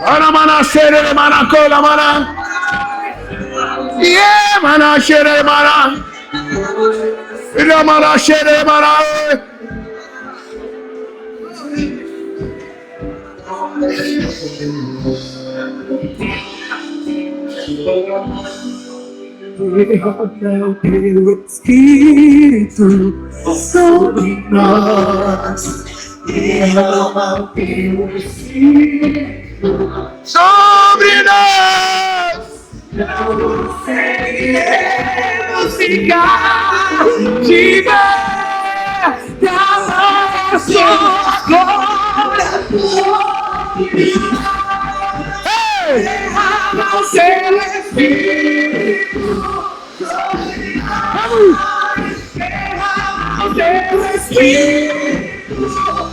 aramana xerelemana colamana, ieremana xerelemana, iramana xerelemana. Derrama o teu Espírito sobre nós. Derrama o teu Espírito Sobre nós. não conseguiremos ficar de pé. Derrama a sua glória sobre nós. Derrama o seu Espírito sobre nós. Derrama o teu Espírito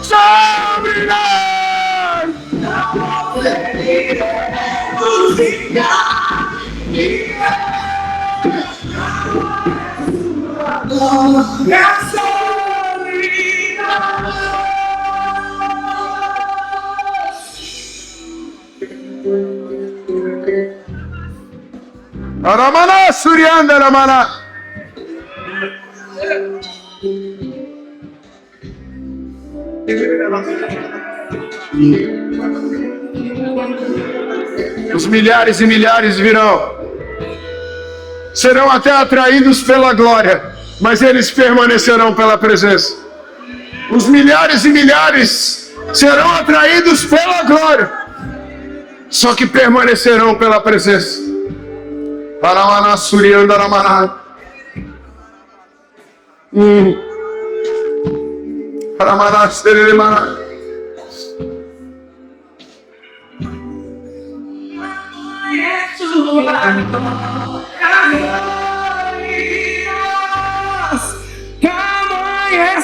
Sobre nós. não conseguiremos ficar de pé. Glória sobre nós. Aramana surianda ramana. Os milhares e milhares virão. Serão até atraídos pela glória, mas eles permanecerão pela presença. Os milhares e milhares serão atraídos pela glória, só que permanecerão pela presença. Paramana surianda ramana. Paramana seremana.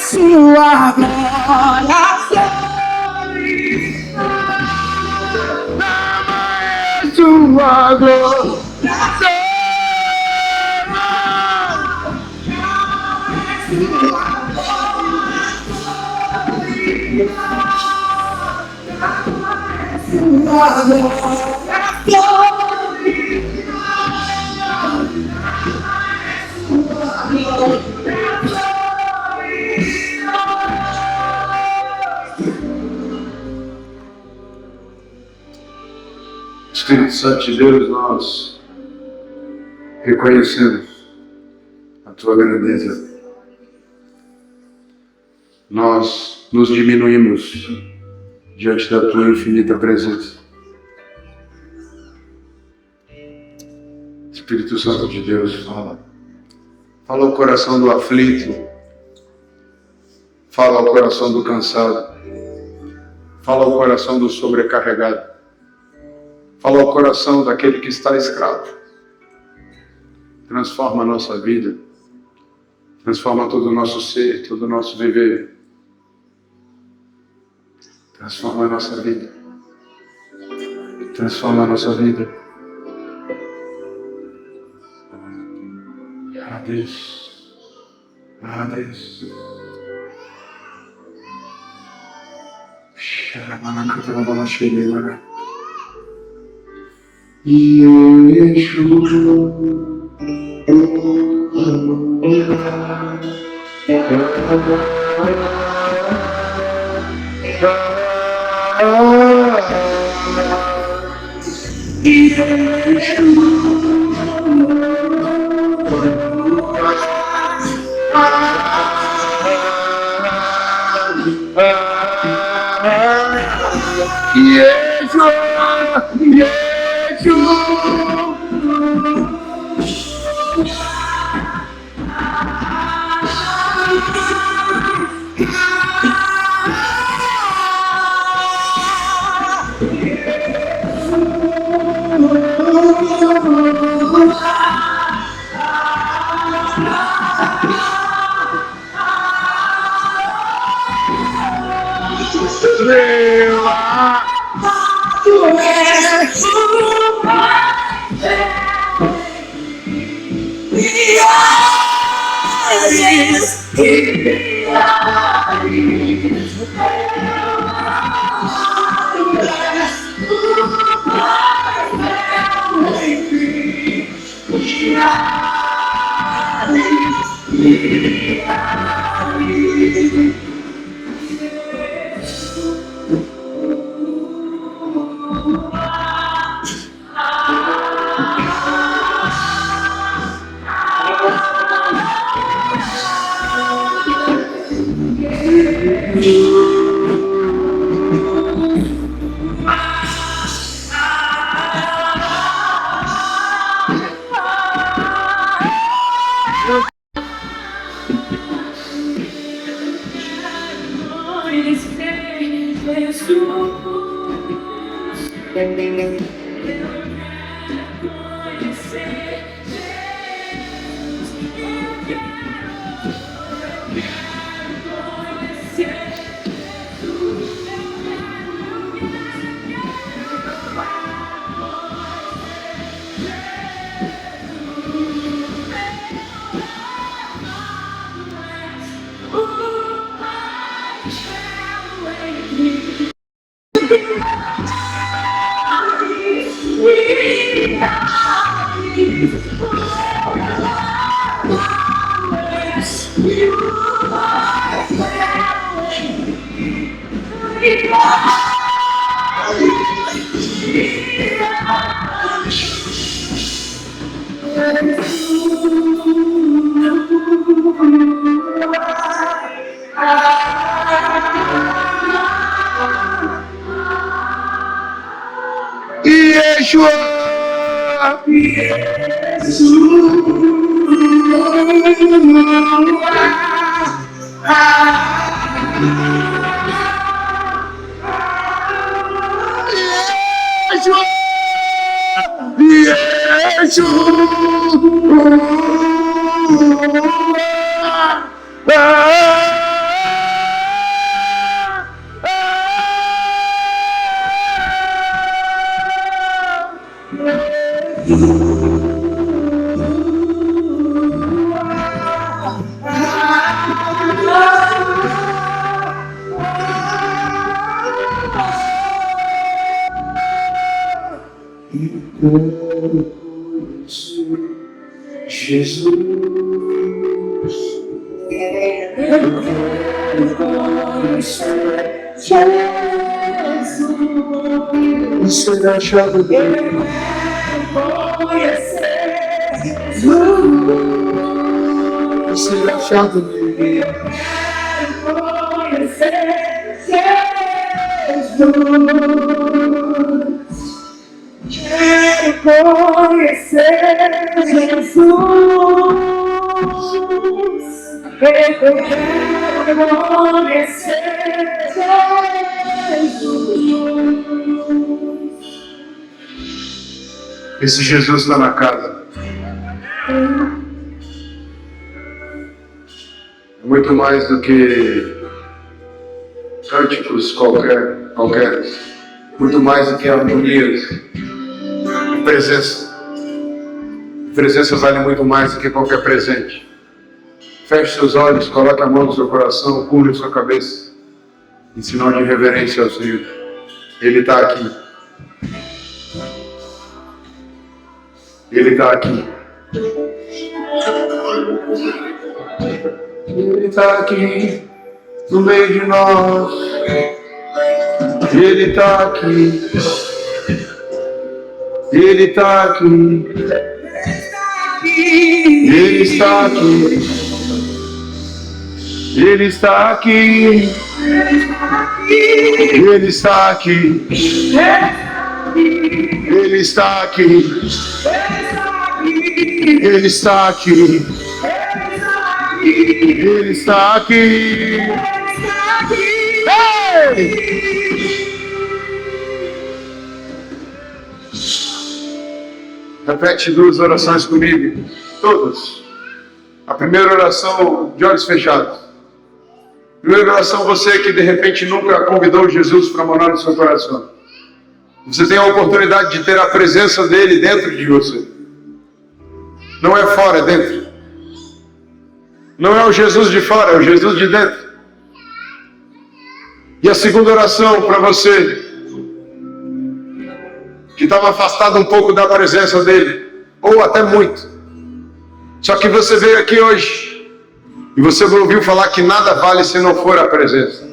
Sua glória sobre nós. sua glória. Espírito Santo de Deus, nós reconhecemos a tua grandeza. Nós nos diminuímos diante da tua infinita presença. Espírito Santo de Deus, fala. Fala ao coração do aflito. Fala ao coração do cansado. Fala ao coração do sobrecarregado. Fala ao coração daquele que está escravo. Transforma a nossa vida. Transforma todo o nosso ser, todo o nosso viver. Transforma a nossa vida. Transforma a nossa vida. Ah, Deus. Ah, Deus. Jesus, você é a chave dele. Você é a chave dele. Quero conhecer Jesus. Eu quero conhecer Jesus. Esse Jesus está na casa. É muito mais do que cânticos qualquer. Muito mais do que harmonias. Presença. Presença vale muito mais do que qualquer presente. Feche seus olhos, coloque a mão no seu coração, cubra sua cabeça, em sinal de reverência ao Senhor. Ele está aqui. Ele está aqui. Ele está aqui, no meio de nós. Ele está aqui. Ele está aqui. Ele está aqui. Ele está aqui. Ele está aqui. Ele está aqui. Ele está aqui. Ele está aqui. Ei! Repete 2 orações comigo, todas. A primeira oração de olhos fechados. Primeira oração, você que de repente nunca convidou Jesus para morar no seu coração. Você tem a oportunidade de ter a presença dele dentro de você. Não é fora, é dentro. Não é o Jesus de fora, é o Jesus de dentro. E a segunda oração para você que estava afastado um pouco da presença dele, ou até muito. Só que você veio aqui hoje e você ouviu falar que nada vale se não for a presença.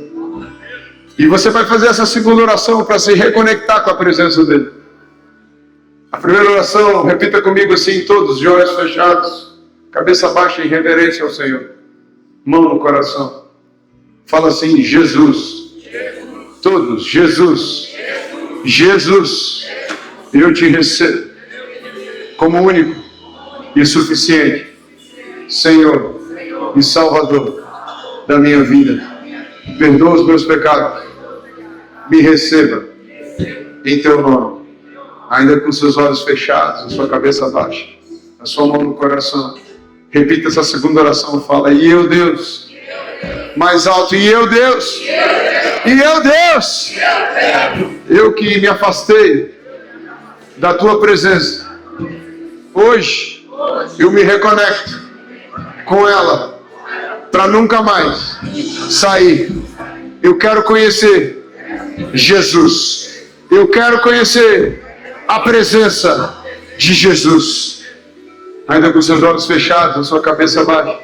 E você vai fazer essa segunda oração para se reconectar com a presença dele. A primeira oração, repita comigo assim, todos de olhos fechados, cabeça baixa em reverência ao Senhor, mão no coração. Fala assim, Jesus. Todos, Jesus. Jesus. Eu te recebo como único e suficiente Senhor e Salvador da minha vida. Perdoa os meus pecados. Me receba em teu nome. Ainda com seus olhos fechados, a sua cabeça baixa, a sua mão no coração. Repita essa segunda oração. Fala, e eu, Deus. Mais alto, e eu, Deus. E eu, Deus. Eu que me afastei da tua presença. Hoje eu me reconecto com ela para nunca mais sair. Eu quero conhecer Jesus. Eu quero conhecer a presença de Jesus. Ainda com seus olhos fechados, a sua cabeça baixa.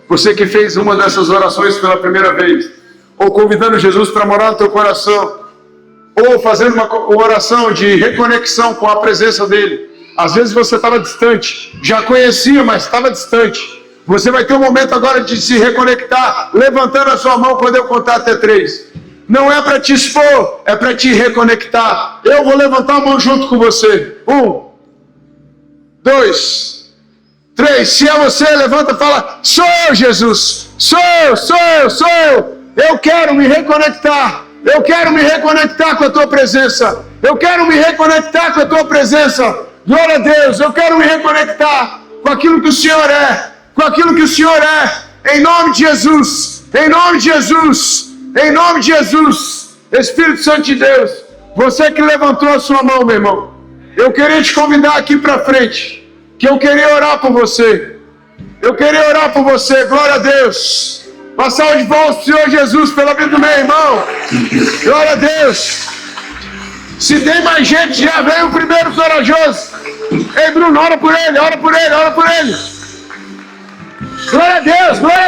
Você que fez uma dessas orações pela primeira vez, ou convidando Jesus para morar no teu coração, ou fazendo uma oração de reconexão com a presença dele. Às vezes você estava distante, já conhecia, mas estava distante. Você vai ter um momento agora de se reconectar, levantando a sua mão quando eu contar até 3. Não é para te expor, é para te reconectar. Eu vou levantar a mão junto com você. 1, 2, 3. Se é você, levanta e fala, sou eu, Jesus. Sou eu. Eu quero me reconectar. Eu quero me reconectar com a tua presença. Eu quero me reconectar com a tua presença. Glória a Deus. Eu quero me reconectar com aquilo que o Senhor é. Com aquilo que o Senhor é. Em nome de Jesus. Em nome de Jesus. Em nome de Jesus. Espírito Santo de Deus. Você que levantou a sua mão, meu irmão. eu queria te convidar aqui para frente, que eu queria orar por você. Eu queria orar por você, glória a Deus. Uma salva de palmas para o Senhor Jesus pela vida do meu irmão. Glória a Deus. Se tem mais gente, já vem o primeiro corajoso. Ei, Bruno, ora por ele, ora por ele, ora por ele. Glória a Deus, glória